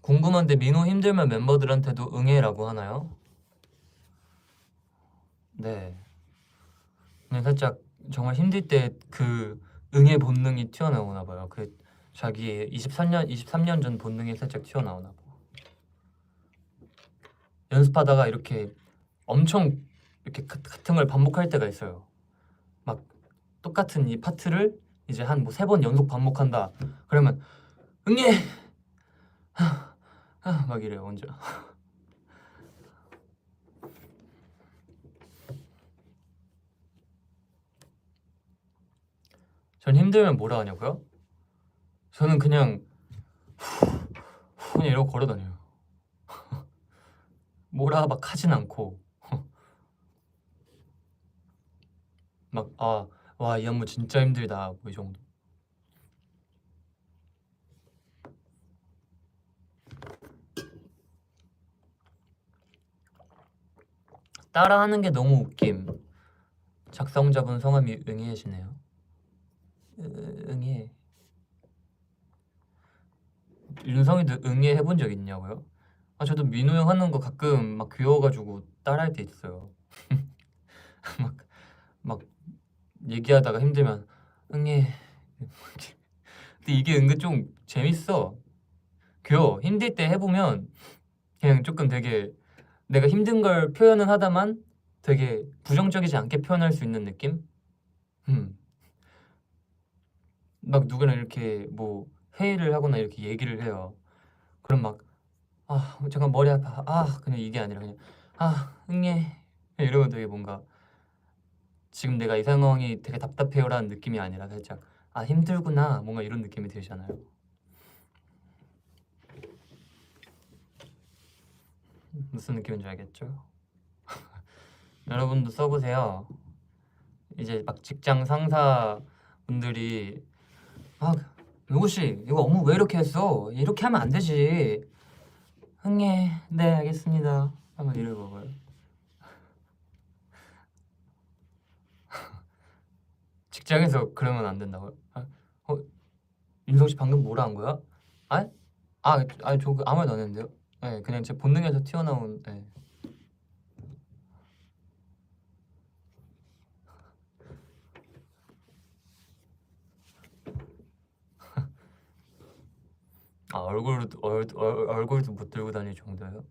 [SPEAKER 1] 궁금한데 민호 힘들면 멤버들한테도 응애라고 하나요? 네. 그냥 살짝 정말 힘들 때 그 응애 본능이 튀어나오나 봐요. 그 자기의 23년 전 본능이 살짝 튀어나오나 봐. 연습하다가 이렇게 엄청 이렇게 같은 걸 반복할 때가 있어요. 막 똑같은 이 파트를 이제 한 뭐 3번 연속 반복한다. 그러면 응애 막 이래요 혼자. 전 힘들면 뭐라 하냐고요? 저는 그냥 이러고 걸어다녀요. 뭐라 막 하진 않고 막 와 이 안무 진짜 힘들다 뭐 이 정도. 따라하는 게 너무 웃김. 작성자분 성함이 응애시네요. 응애. 윤성이도 응애 해본 적 있냐고요? 저도 민호 형 하는 거 가끔 막 귀여워가지고 따라할 때 있어요. 막 얘기하다가 힘들면 응애. 근데 이게 은근 좀 재밌어. 귀여워. 힘들 때 해보면 그냥 조금 되게 내가 힘든 걸 표현은 하다만 되게 부정적이지 않게 표현할 수 있는 느낌? 막 누구랑 이렇게 뭐 회의를 하거나 이렇게 얘기를 해요. 그럼 막 잠깐 머리 아파. 그냥 이게 아니라 그냥 응애 이러면 되게 뭔가 지금 내가 이 상황이 되게 답답해요라는 느낌이 아니라 살짝 아 힘들구나 뭔가 이런 느낌이 들잖아요. 무슨 느낌인지 알겠죠? 여러분도 써보세요. 이제 막 직장 상사 분들이 아 요것이 이거 업무 왜 이렇게 했어? 이렇게 하면 안 되지. 흥해. 네 알겠습니다. 한번 읽어봐요. 직장에서 그러면 안 된다고요? 윤성 씨 방금 뭐라 한 거야? 아? 아니 저 아무 말도 안 했는데요. 네, 그냥 제 본능에서 튀어나온. 네. 아 얼굴도 못 들고 다닐 정도예요?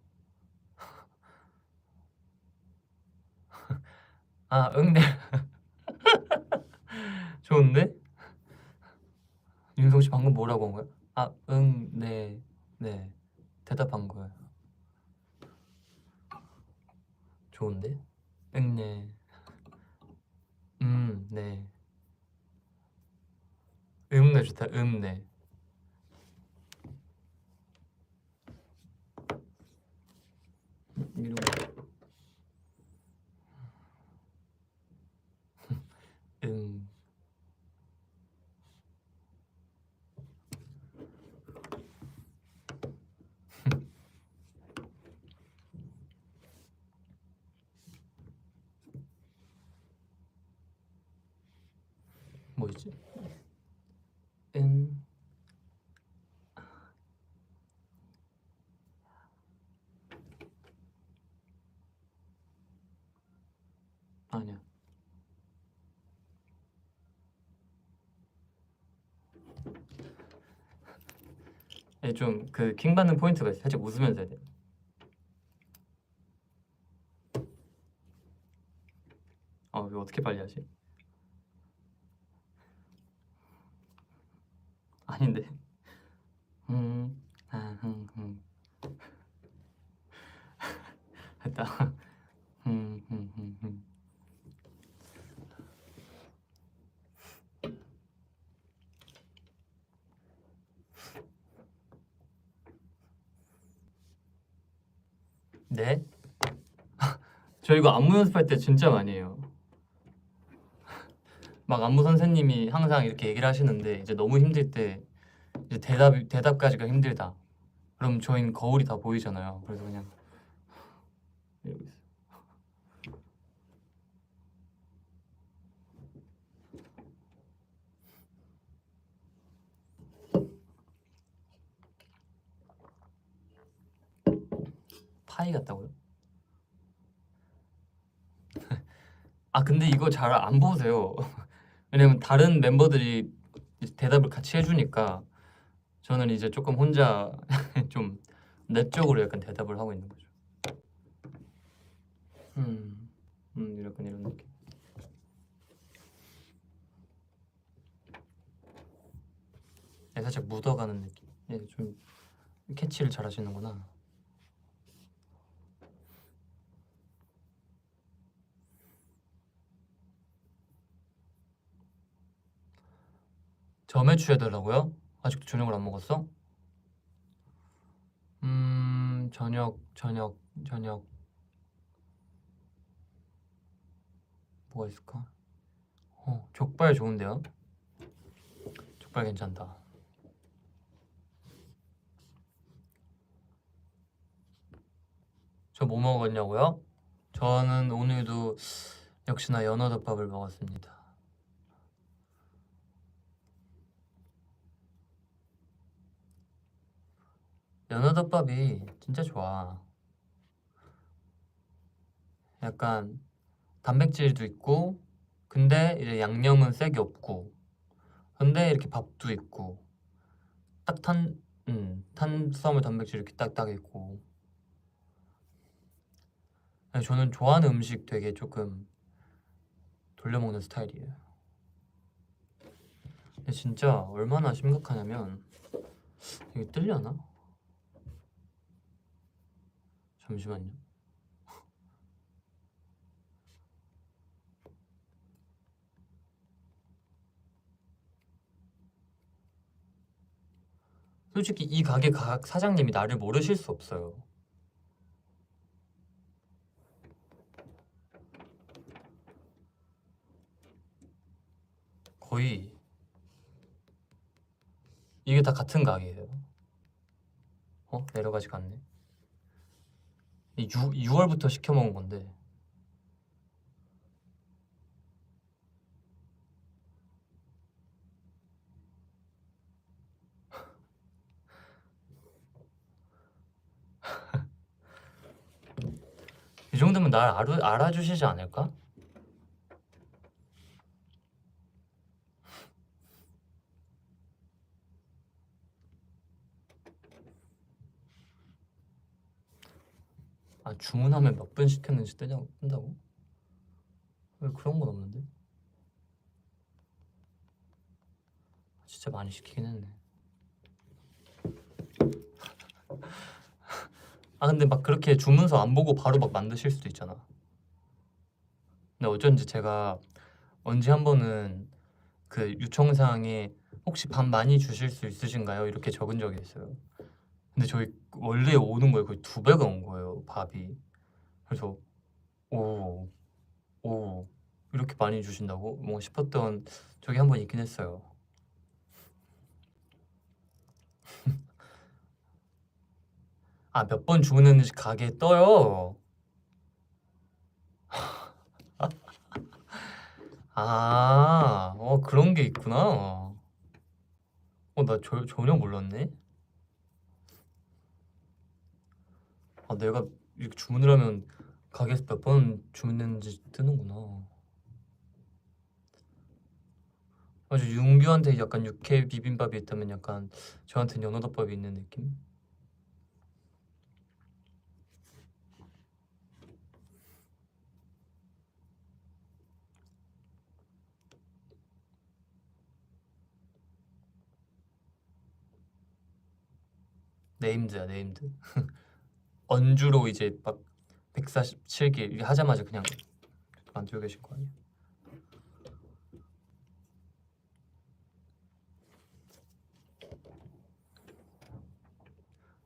[SPEAKER 1] 아 응 네. 좋은데? 윤성 씨 방금 뭐라고 한 거야? 아 응 네 네 대답한 거예요. 좋은데? 응 네 네 네 좋다 네 이런 응 뭐였지? 응 아니야. 좀 그 킹 받는 포인트가 있어. 살짝 웃으면서 해야 돼. 이거 어떻게 빨리 하지? 아닌데. 음, 됐다. 음, 음, 음, 음. 네? 저 이거 안무 연습할 때 진짜 많이 해요. 막 안무 선생님이 항상 이렇게 얘기를 하시는데 이제 너무 힘들 때 이제 대답까지가 힘들다. 그럼 저희는 거울이 다 보이잖아요. 그래서 그냥 이러고 있어요. 파이 같다고요? 아 근데 이거 잘 안 보세요. 왜냐면 다른 멤버들이 이제 대답을 같이 해주니까 저는 이제 조금 혼자 좀 내적으로 약간 대답을 하고 있는 거죠. 약간 이런 느낌. 살짝 묻어가는 느낌. 좀 캐치를 잘 하시는구나. 점에 취해달라고요? 아직도 저녁을 안 먹었어? 저녁 뭐가 있을까? 족발 좋은데요? 족발 괜찮다. 저 뭐 먹었냐고요? 저는 오늘도 역시나 연어덮밥을 먹었습니다. 연어덮밥이 진짜 좋아. 약간 단백질도 있고, 근데 이제 양념은 세게 없고, 근데 이렇게 밥도 있고, 딱 탄수화물 단백질 이렇게 딱딱 있고. 저는 좋아하는 음식 되게 조금 돌려먹는 스타일이에요. 근데 진짜 얼마나 심각하냐면 이게 뜰려나? 잠시만요. 솔직히 이 가게 사장님이 나를 모르실 수 없어요. 거의 이게 다 같은 가게예요. 내려가지가 않네. 6월부터 시켜 먹은 건데. 이 정도면 날 알아주시지 않을까? 주문하면 몇 분 시켰는지 뜬다고? 왜 그런 건 없는데? 진짜 많이 시키긴 했네. 근데 막 그렇게 주문서 안 보고 바로 막 만드실 수도 있잖아. 근데 어쩐지 제가 언제 한 번은 그 요청사항에 혹시 밥 많이 주실 수 있으신가요? 이렇게 적은 적이 있어요. 근데 저희 원래 오는 거에 거의 2배가 온 거예요, 밥이. 그래서 오 이렇게 많이 주신다고? 뭐 싶었던 적이 한 번 있긴 했어요. 몇 번 주문했는지 가게에 떠요. 그런 게 있구나. 나 전혀 몰랐네. 내가 이렇게 주문을 하면 가게에서 몇 번 주문했는지 뜨는구나. 아주 윤규한테 약간 육회 비빔밥이 있다면 약간 저한테는 연어덮밥이 있는 느낌? 네임드야, 네임드. 언주로 이제 막 147길 이게 하자마자 그냥 만들고 계신 거 아니야?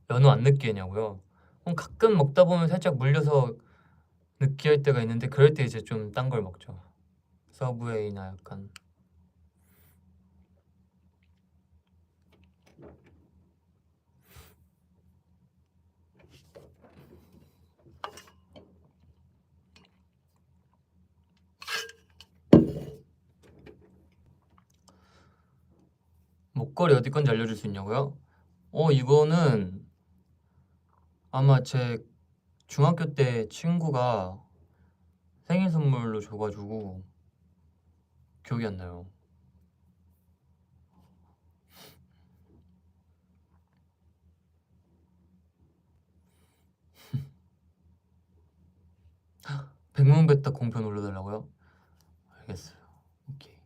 [SPEAKER 1] 연어 안 느끼냐고요? 가끔 먹다 보면 살짝 물려서 느끼할 때가 있는데 그럴 때 이제 좀 딴 걸 먹죠. 서브웨이나 약간 목걸이 어디 건지 알려줄 수 있냐고요? 이거는 아마 제 중학교 때 친구가 생일 선물로 줘가지고 기억이 안 나요. 백문배딱 공편 올려달라고요? 알겠어요. 오케이.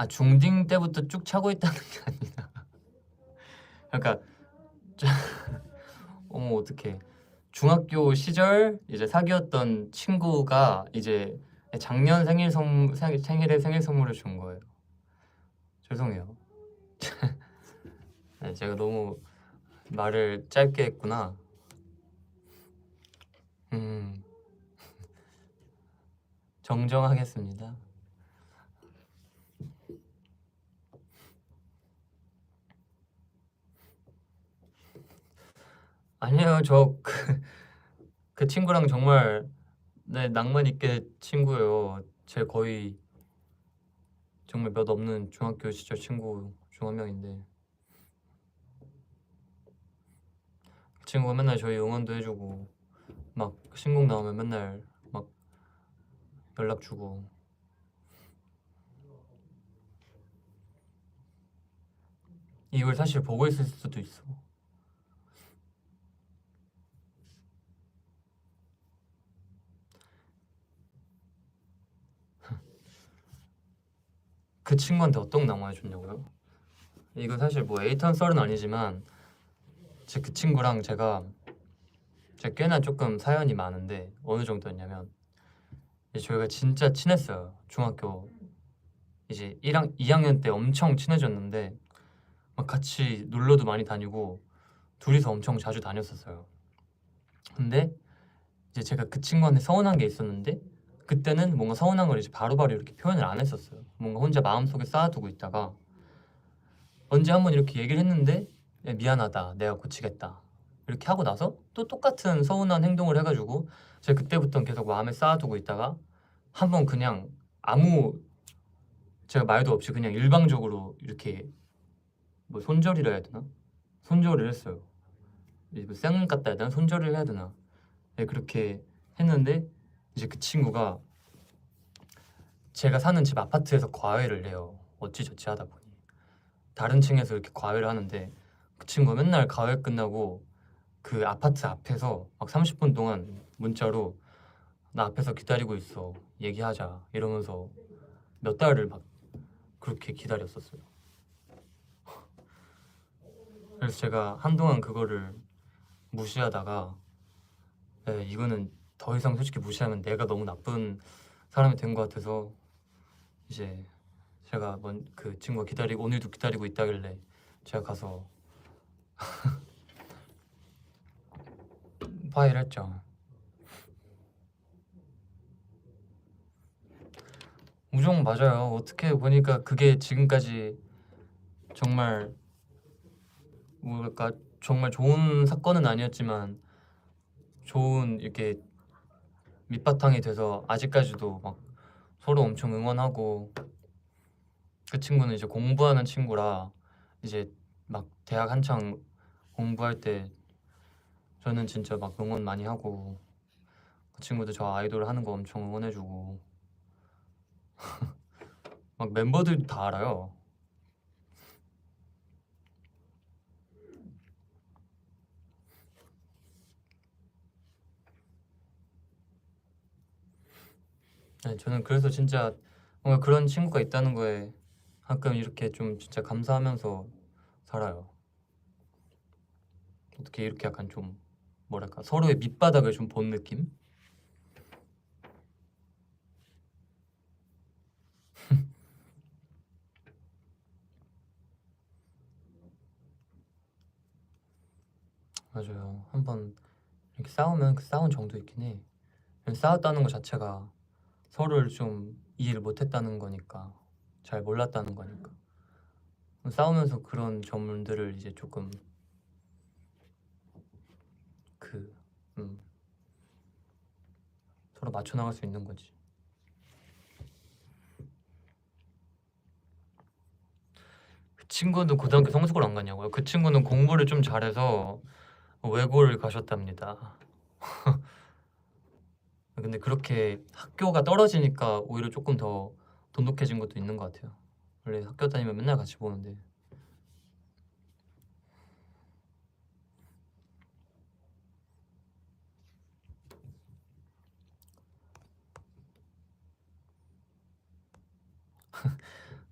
[SPEAKER 1] 중딩 때부터 쭉 차고 있다는 게 아니라 그러니까 어머 어떡해. 중학교 시절 이제 사귀었던 친구가 이제 작년 생일에 생일 선물을 준 거예요. 죄송해요. 제가 너무 말을 짧게 했구나. 정정하겠습니다. 아니에요. 그 친구랑 정말 낭만 있게 친구예요. 제 거의 정말 몇 없는 중학교 시절 친구 중 한 명인데 그 친구가 맨날 저희 응원도 해주고 막 신곡 나오면 맨날 막 연락 주고 이걸 사실 보고 있을 수도 있어. 그 친구한테 어떤 낭만을 줬냐고요? 이건 사실 뭐 에이턴 썰은 아니지만 그 친구랑 제가 꽤나 조금 사연이 많은데 어느 정도였냐면 이제 저희가 진짜 친했어요. 중학교 이제 2학년 때 엄청 친해졌는데 막 같이 놀러도 많이 다니고 둘이서 엄청 자주 다녔었어요. 근데 이제 제가 그 친구한테 서운한 게 있었는데 그때는 뭔가 서운한 걸 이제 바로바로 이렇게 표현을 안 했었어요. 뭔가 혼자 마음속에 쌓아두고 있다가 언제 한번 이렇게 얘기를 했는데 야, 미안하다, 내가 고치겠다 이렇게 하고 나서 또 똑같은 서운한 행동을 해가지고 제가 그때부터는 계속 마음에 쌓아두고 있다가 한번 그냥 아무 제가 말도 없이 그냥 일방적으로 이렇게 뭐 손절이라 해야 되나? 손절을 했어요. 뭐 쌩 같다 해야 되나? 손절을 해야 되나? 네, 그렇게 했는데 이제 그 친구가 제가 사는 집 아파트에서 과외를 해요. 어찌저찌 하다 보니 다른 층에서 이렇게 과외를 하는데 그 친구가 맨날 과외 끝나고 그 아파트 앞에서 막 30분 동안 문자로 나 앞에서 기다리고 있어 얘기하자 이러면서 몇 달을 막 그렇게 기다렸었어요. 그래서 제가 한동안 그거를 무시하다가 네, 이거는 더 이상 솔직히 무시하면 내가 너무 나쁜 사람이 된 것 같아서 이제 제가 그 친구가 기다리고 오늘도 기다리고 있다길래 제가 가서 화해를 했죠. 우정 맞아요. 어떻게 보니까 그게 지금까지 정말 뭐랄까 정말 좋은 사건은 아니었지만 좋은 이렇게 밑바탕이 돼서 아직까지도 막 서로 엄청 응원하고 그 친구는 이제 공부하는 친구라 이제 막 대학 한창 공부할 때 저는 진짜 막 응원 많이 하고 그 친구도 저 아이돌 하는 거 엄청 응원해주고 막 멤버들도 다 알아요. 네, 저는 그래서 진짜 뭔가 그런 친구가 있다는 거에 가끔 이렇게 좀 진짜 감사하면서 살아요. 어떻게 이렇게 약간 좀 뭐랄까 서로의 밑바닥을 좀 본 느낌? 맞아요. 한번 이렇게 싸우면 그 싸운 정도 있긴 해. 그냥 싸웠다는 것 자체가 서로를 좀 이해를 못했다는 거니까 잘 몰랐다는 거니까 싸우면서 그런 점들을 이제 조금 그 서로 맞춰 나갈 수 있는 거지. 그 친구는 고등학교 성적을 안 갔냐고요? 그 친구는 공부를 좀 잘해서 외고를 가셨답니다. 근데 그렇게 학교가 떨어지니까 오히려 조금 더 돈독해진 것도 있는 것 같아요. 원래 학교 다니면 맨날 같이 보는데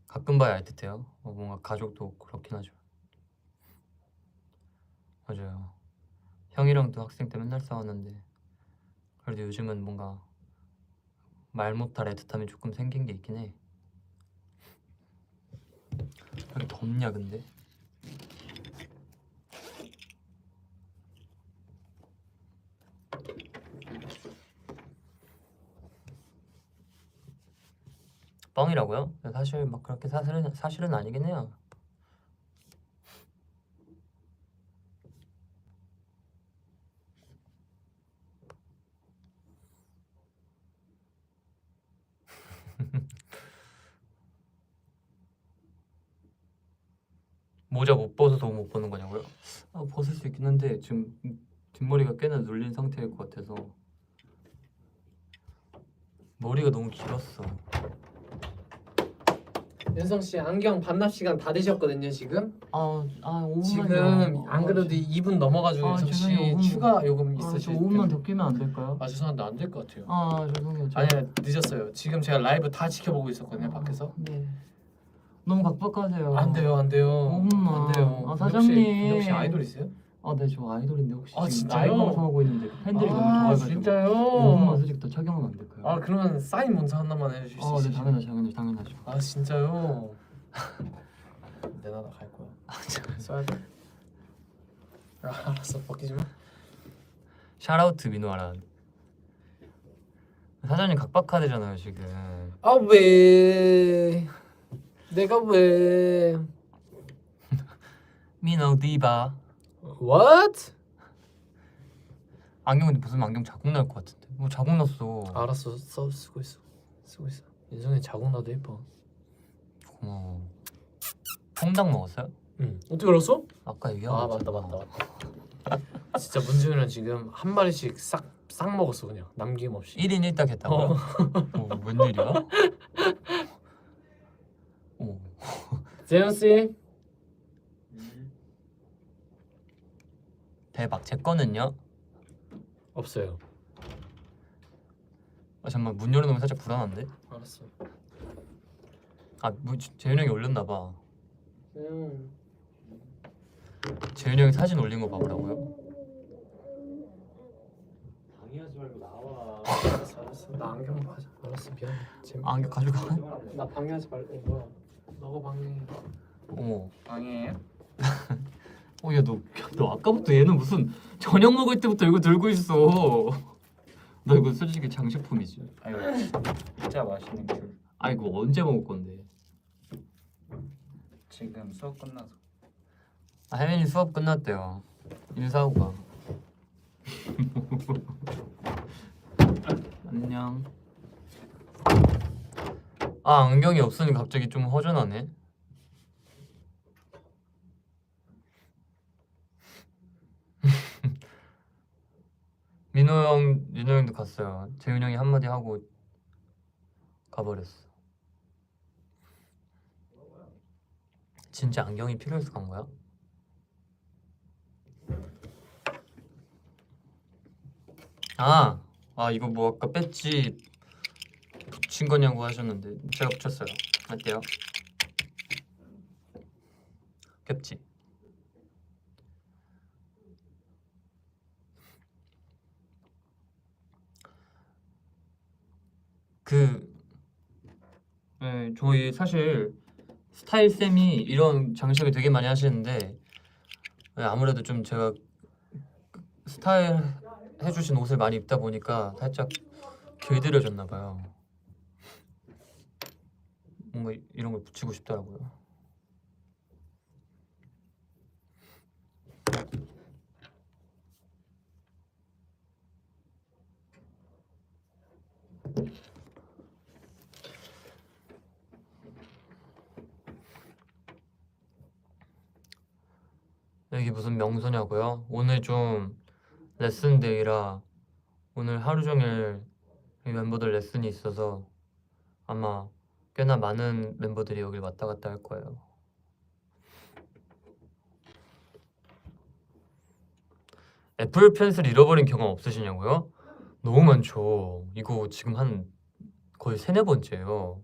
[SPEAKER 1] 가끔 봐야 알 듯해요. 뭔가 가족도 그렇긴 하죠. 맞아요. 형이랑도 학생 때 맨날 싸웠는데 그래도 요즘은 뭔가 말 못할 애틋함이 조금 생긴 게 있긴 해. 여기 덥냐 근데? 뻥이라고요? 사실 막 그렇게 사실은 아니긴 해요. 모자 못 벗어서 못 보는 거냐고요? 벗을 수 있긴 한데 지금 뒷머리가 꽤나 눌린 상태일 것 같아서 머리가 너무 길었어.
[SPEAKER 2] 윤성 씨 안경 반납 시간 다 되셨거든요 지금.
[SPEAKER 1] 5분만요.
[SPEAKER 2] 지금 안 그래도 2분 넘어가지고 윤성 씨
[SPEAKER 1] 죄송해요.
[SPEAKER 2] 추가 요금
[SPEAKER 1] 저
[SPEAKER 2] 있으실
[SPEAKER 1] 5분만
[SPEAKER 2] 텐데.
[SPEAKER 1] 더 끼면 안 될까요?
[SPEAKER 2] 죄송한데 안 될 것 같아요.
[SPEAKER 1] 죄송해요.
[SPEAKER 2] 아니야 늦었어요. 지금 제가 라이브 다 지켜보고 있었거든요 밖에서.
[SPEAKER 1] 네. 너무 각박하세요.
[SPEAKER 2] 안 돼요.
[SPEAKER 1] 5분만.
[SPEAKER 2] 안 돼요.
[SPEAKER 1] 사장님.
[SPEAKER 2] 민혁 씨 아이돌이세요?
[SPEAKER 1] 네, 저 아이돌인데 혹시 지금
[SPEAKER 2] 진짜요?
[SPEAKER 1] 라이브 방송하고 있는데 팬들이 너무 좋아해가지고
[SPEAKER 2] 진짜요?
[SPEAKER 1] 5분만 솔직히 더 착용하면 안 될까요?
[SPEAKER 2] 그러면 사인 먼저 하나만 해주실 수
[SPEAKER 1] 네,
[SPEAKER 2] 있으세요?
[SPEAKER 1] 당연하죠.
[SPEAKER 2] 진짜요? 내놔 갈 거야. 써야 돼? 알았어 벗기지 마.
[SPEAKER 1] 샤라우트 민호아란. 사장님 각박하대잖아요 지금.
[SPEAKER 2] 아 왜? 내가 왜?
[SPEAKER 1] 민호 디바.
[SPEAKER 2] What?
[SPEAKER 1] 안경 근데 무슨 안경 자국 날 것 같은데. 뭐 자국 났어.
[SPEAKER 2] 알았어 쓰고 있어. 쓰고 있어. 인성이 자국 나도 예뻐.
[SPEAKER 1] 고마워. 퐁당 먹었어요?
[SPEAKER 2] 응. 어떻게 알았어?
[SPEAKER 1] 아까
[SPEAKER 2] 아
[SPEAKER 1] 얘기하고.
[SPEAKER 2] 맞다. 진짜 문지훈은 지금 한 마리씩 싹 먹었어 그냥 남김없이.
[SPEAKER 1] 1인 1닭 했다고요? 웬일이야? 오.
[SPEAKER 2] 재현 씨.
[SPEAKER 1] 대박. 제 거는요?
[SPEAKER 2] 없어요.
[SPEAKER 1] 아 잠깐만 문 열어놓으면 살짝 불안한데?
[SPEAKER 2] 알았어.
[SPEAKER 1] 뭐 재윤이 형이 올렸나 봐.
[SPEAKER 2] 재현.
[SPEAKER 1] 재윤이 형이 사진 올린 거 봐보라고요?
[SPEAKER 3] 방해하지 말고 나와.
[SPEAKER 2] 알았어. 나 안경 가져. 알았어 미안해.
[SPEAKER 1] 안경 가져가?
[SPEAKER 2] 나 방해하지 말고. 뭐야? 너가 방해.
[SPEAKER 1] 어머.
[SPEAKER 3] 방해해요?
[SPEAKER 1] 너 아까부터 얘는 무슨 저녁 먹을 때부터 이거 들고 있어. 나 이거 솔직히 장식품이지.
[SPEAKER 3] 아이고 진짜 맛있는 귤.
[SPEAKER 1] 이거 언제 먹을 건데?
[SPEAKER 3] 지금 수업 끝나서.
[SPEAKER 1] 혜민이 수업 끝났대요. 인사하고 가. 안녕. 안경이 없으니 갑자기 좀 허전하네. 민호 형도 갔어요. 재윤 형이 한마디 하고 가버렸어. 진짜 안경이 필요해서 간 거야? 이거 뭐 아까 배지 붙인 거냐고 하셨는데 제가 붙였어요. 어때요? 겹지? 네, 저희 사실 스타일 쌤이 이런 장식을 되게 많이 하시는데 아무래도 좀 제가 스타일 해주신 옷을 많이 입다 보니까 살짝 길들여졌나 봐요. 뭔가 이런 걸 붙이고 싶더라고요. 이게 무슨 명소냐고요? 오늘 좀 레슨데이라 오늘 하루 종일 이 멤버들 레슨이 있어서 아마 꽤나 많은 멤버들이 여길 왔다 갔다 할 거예요. 애플 펜슬 잃어버린 경험 없으시냐고요? 너무 많죠. 이거 지금 한 거의 3-4번째예요.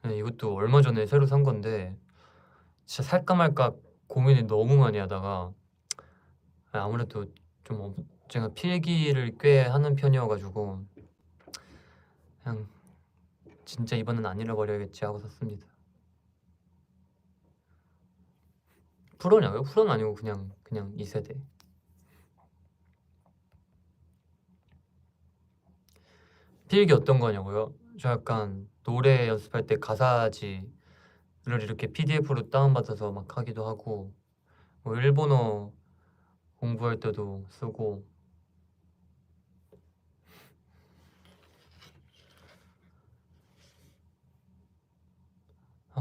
[SPEAKER 1] 네, 이것도 얼마 전에 새로 산 건데 진짜 살까 말까 고민을 너무 많이 하다가 아무래도 좀 제가 필기를 꽤 하는 편이어가지고 그냥 진짜 이번엔 안 잃어버려야겠지 하고 샀습니다. 프로냐고요? 프로는 아니고 그냥 2세대. 필기 어떤 거냐고요? 저 약간 노래 연습할 때 가사지를 이렇게 PDF로 다운받아서 막 하기도 하고 뭐 일본어 공부할 때도 쓰고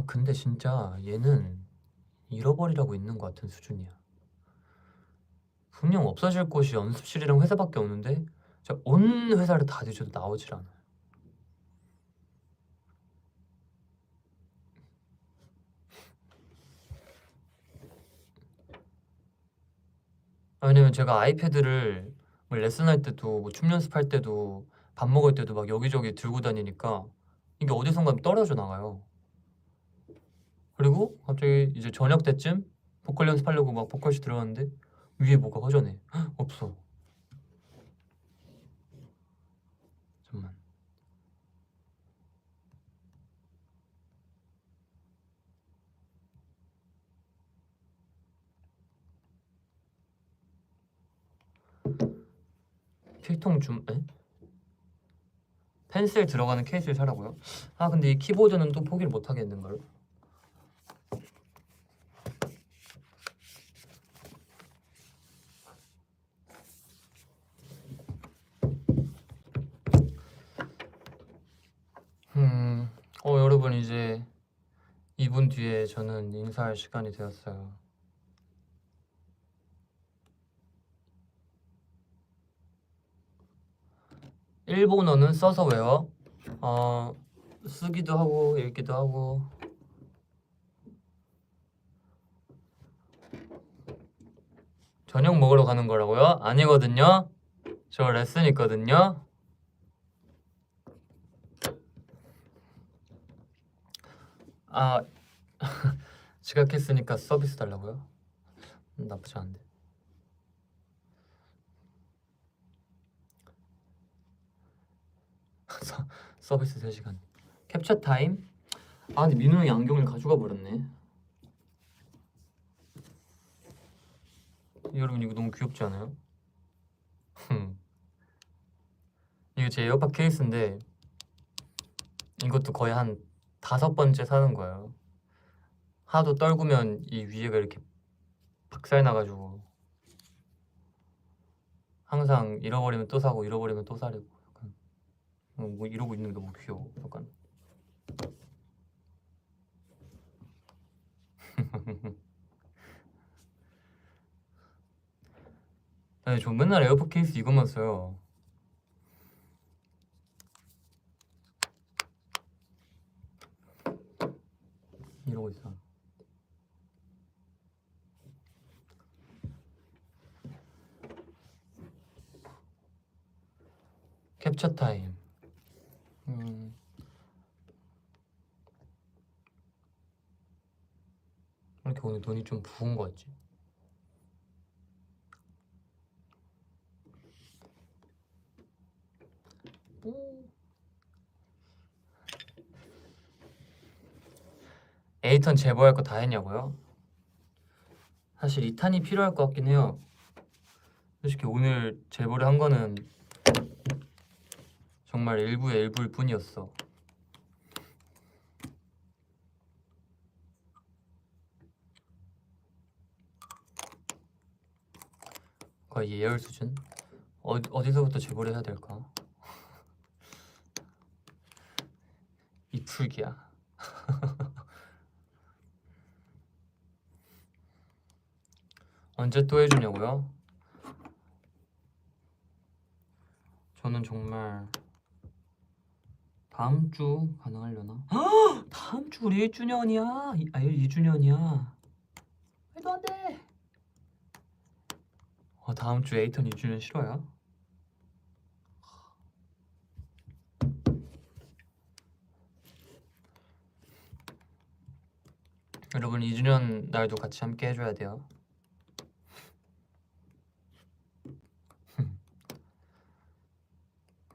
[SPEAKER 1] 근데 진짜 얘는 잃어버리라고 있는 것 같은 수준이야. 분명 없어질 곳이 연습실이랑 회사밖에 없는데 진짜 온 회사를 다 뒤져도 나오질 않아요. 왜냐면 제가 아이패드를 뭐 레슨할 때도 뭐 춤 연습할 때도 밥 먹을 때도 막 여기저기 들고 다니니까 이게 어디선가 떨어져 나가요. 그리고 갑자기 이제 저녁 때쯤 보컬 연습하려고 막 보컬실 들어갔는데 위에 뭐가 허전해. 헉, 없어. 잠만. 필통 좀 에? 펜슬 들어가는 케이스를 사라고요? 아 근데 이 키보드는 또 포기를 못 하겠는걸. 여러분 이제 2분 뒤에 저는 인사할 시간이 되었어요. 일본어는 써서 외워. 쓰기도 하고 읽기도 하고. 저녁 먹으러 가는 거라고요? 아니거든요. 저 레슨 있거든요. 아 지각했으니까 서비스 달라고요? 나쁘지 않은데. 서비스 3시간. 캡처 타임? 아 근데 민우 형이 안경을 가져가 버렸네. 여러분 이거 너무 귀엽지 않아요? 이거 제 에어팟 케이스인데 이것도 거의 한 5번째 사는 거예요. 하도 떨구면 이 위에가 이렇게 박살 나가지고 항상 잃어버리면 또 사고 잃어버리면 또 사려고 약간 뭐 이러고 있는 게 너무 귀여워. 약간 네, 저 맨날 에어팟 케이스 이것만 써요. 이러고 있어. 캡처 타임. 왜 이렇게 오늘 눈이 좀 부은 거 같지? 에이턴 제보할 거 다 했냐고요? 사실 2탄이 필요할 것 같긴 해요. 솔직히 오늘 제보를 한 거는 정말 일부의 일부일 뿐이었어. 거의 예열 수준? 어디서부터 제보를 해야 될까? 이풀기야. 언제 또 해주냐고요? 저는 정말 다음 주 가능하려나? 다음 주 우리 1주년이야. 2주년이야. 말도 안 돼. 다음 주 에이턴 2주년 싫어요? 여러분 2주년 날도 같이 함께 해줘야 돼요.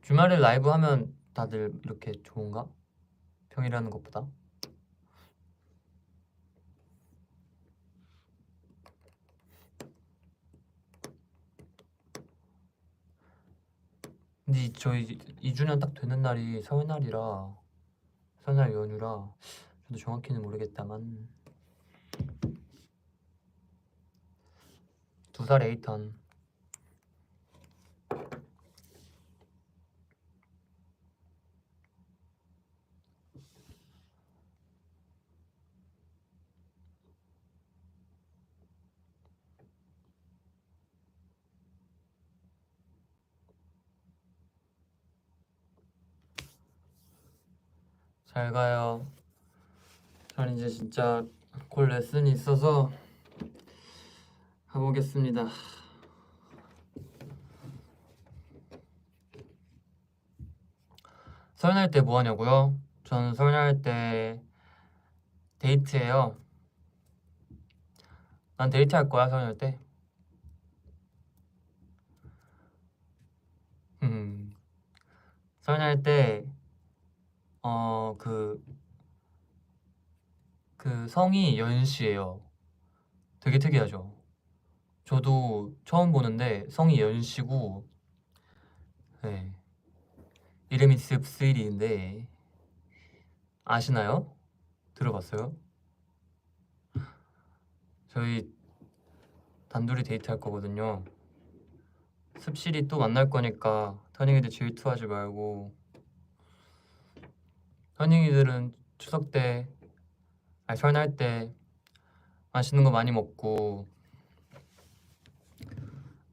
[SPEAKER 1] 주말에 라이브 하면 다들 이렇게 좋은가? 평일에 하는 것보다? 근데 저희 2주년 딱 되는 날이 설날이라 설날 연휴라 저도 정확히는 모르겠다만 2살 에이턴. 잘 가요. 전 이제 진짜 곧 레슨이 있어서 가보겠습니다. 설날 때 뭐 하냐고요? 저는 설날 때 데이트해요. 난 데이트 할 거야 설날 때. 설날 때 그 성이 연씨예요. 되게 특이하죠. 저도 처음 보는데 성이 연씨고 네. 이름이 습스리인데 아시나요? 들어봤어요? 저희 단둘이 데이트할 거거든요. 습실이 또 만날 거니까 터닝이들 질투하지 말고. 터닝이들은 추석 때, 아니 설날 때 맛있는 거 많이 먹고,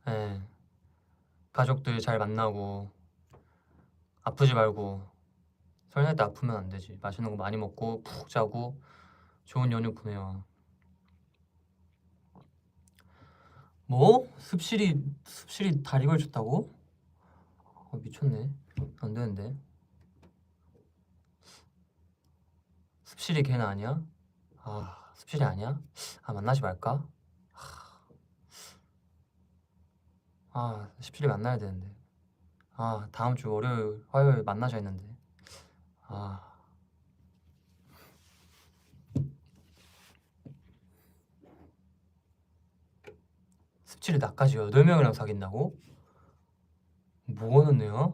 [SPEAKER 1] 예, 가족들 잘 만나고 아프지 말고. 설날 때 아프면 안 되지. 맛있는 거 많이 먹고 푹 자고 좋은 연휴 보내요. 뭐? 습실이 다리 걸쳤다고? 미쳤네. 안 되는데. 습실이 걔는 아니야? 습실이 아니야? 만나지 말까? 습실이 만나야 되는데. 다음 주 월요일, 화요일 만나자 했는데. 습실이 나까지 8명이랑 사귄다고? 뭐 하는 애야?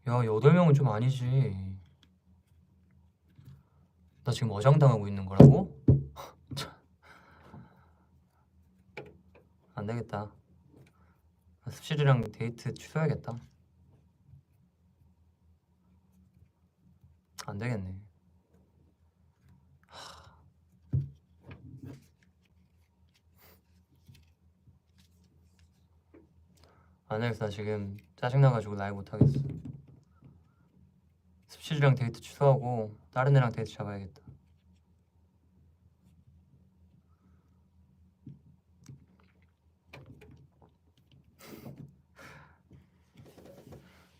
[SPEAKER 1] 야, 8명은 좀 아니지. 나 지금 어장당하고 있는 거라고? 안 되겠다. 습실이랑 데이트 취소해야겠다. 안 되겠네. 안 되겠어. 나 지금 짜증나가지고 라이브 못하겠어. 습실이랑 데이트 취소하고 다른 애랑 데이트 잡아야겠다.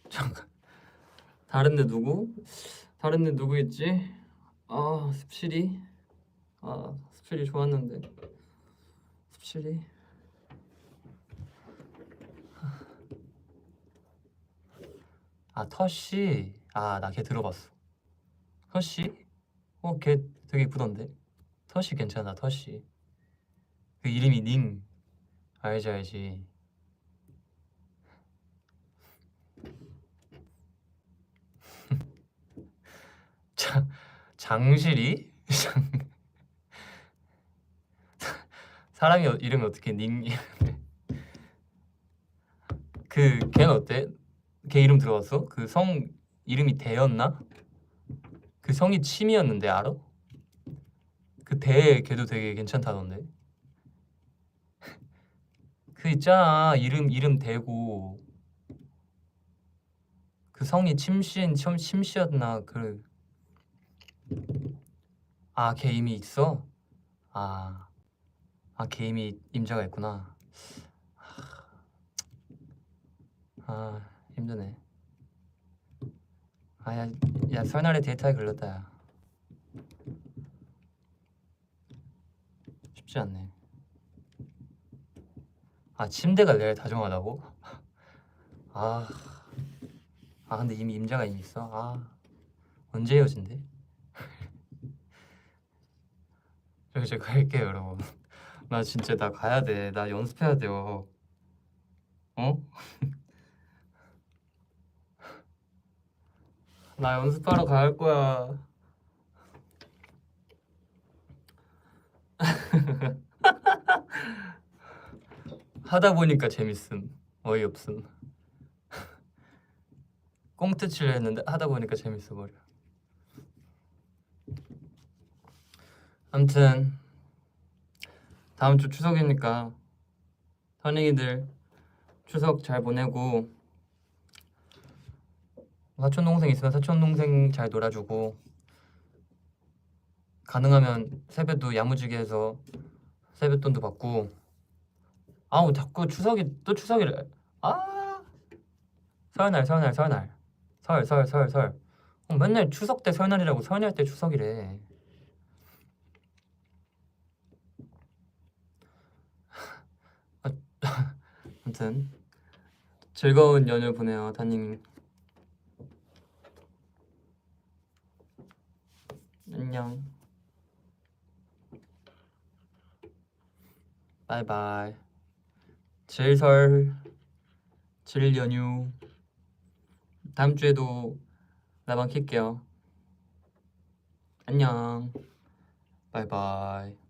[SPEAKER 1] 잠깐. 다른 애 누구? 다른 애 누구 있지? 습실이. 습실이 좋았는데. 습실이. 터씨. 나 걔 들어봤어. 터씨? 걔 되게 이쁘던데. 터씨 괜찮아. 터씨. 그 이름이 닝. 알지. 장실이? 사람이 이름이 어떻게 닝? 걔는 어때? 걔 이름 들어봤어? 그 성 이름이 대였나? 그 성이 침이었는데 알아? 그 대 걔도 되게 괜찮다던데. 그 있잖아 이름 대고 그 성이 침씨였나 걔 이미 있어? 걔 이미 임자가 있구나. 힘드네. 야 설날에 데이트하기 걸렸다. 야. 쉽지 않네. 침대가 내일 다정하다고? 근데 이미 임자가 이미 있어. 언제 헤어진대? 저 갈게요 여러분. 나 진짜 나 가야 돼. 나 연습해야 돼요. 나 연습하러 갈 거야. 하다 보니까 재밌음. 어이없음. 꽁트 치려 했는데 하다 보니까 재밌어 버려. 아무튼 다음 주 추석이니까 선생이들 추석 잘 보내고 사촌 동생 있으면 사촌 동생 잘 놀아주고 가능하면 세뱃돈 야무지게 해서 세뱃돈도 받고. 자꾸 또 추석이래. 설날 설. 맨날 추석 때 설날이라고 설날 때 추석이래. 아무튼 즐거운 연휴 보내요 다님. 안녕. 바이바이. 질설. 7일 연휴. 다음 주에도 라방 킬게요. 안녕. 바이바이.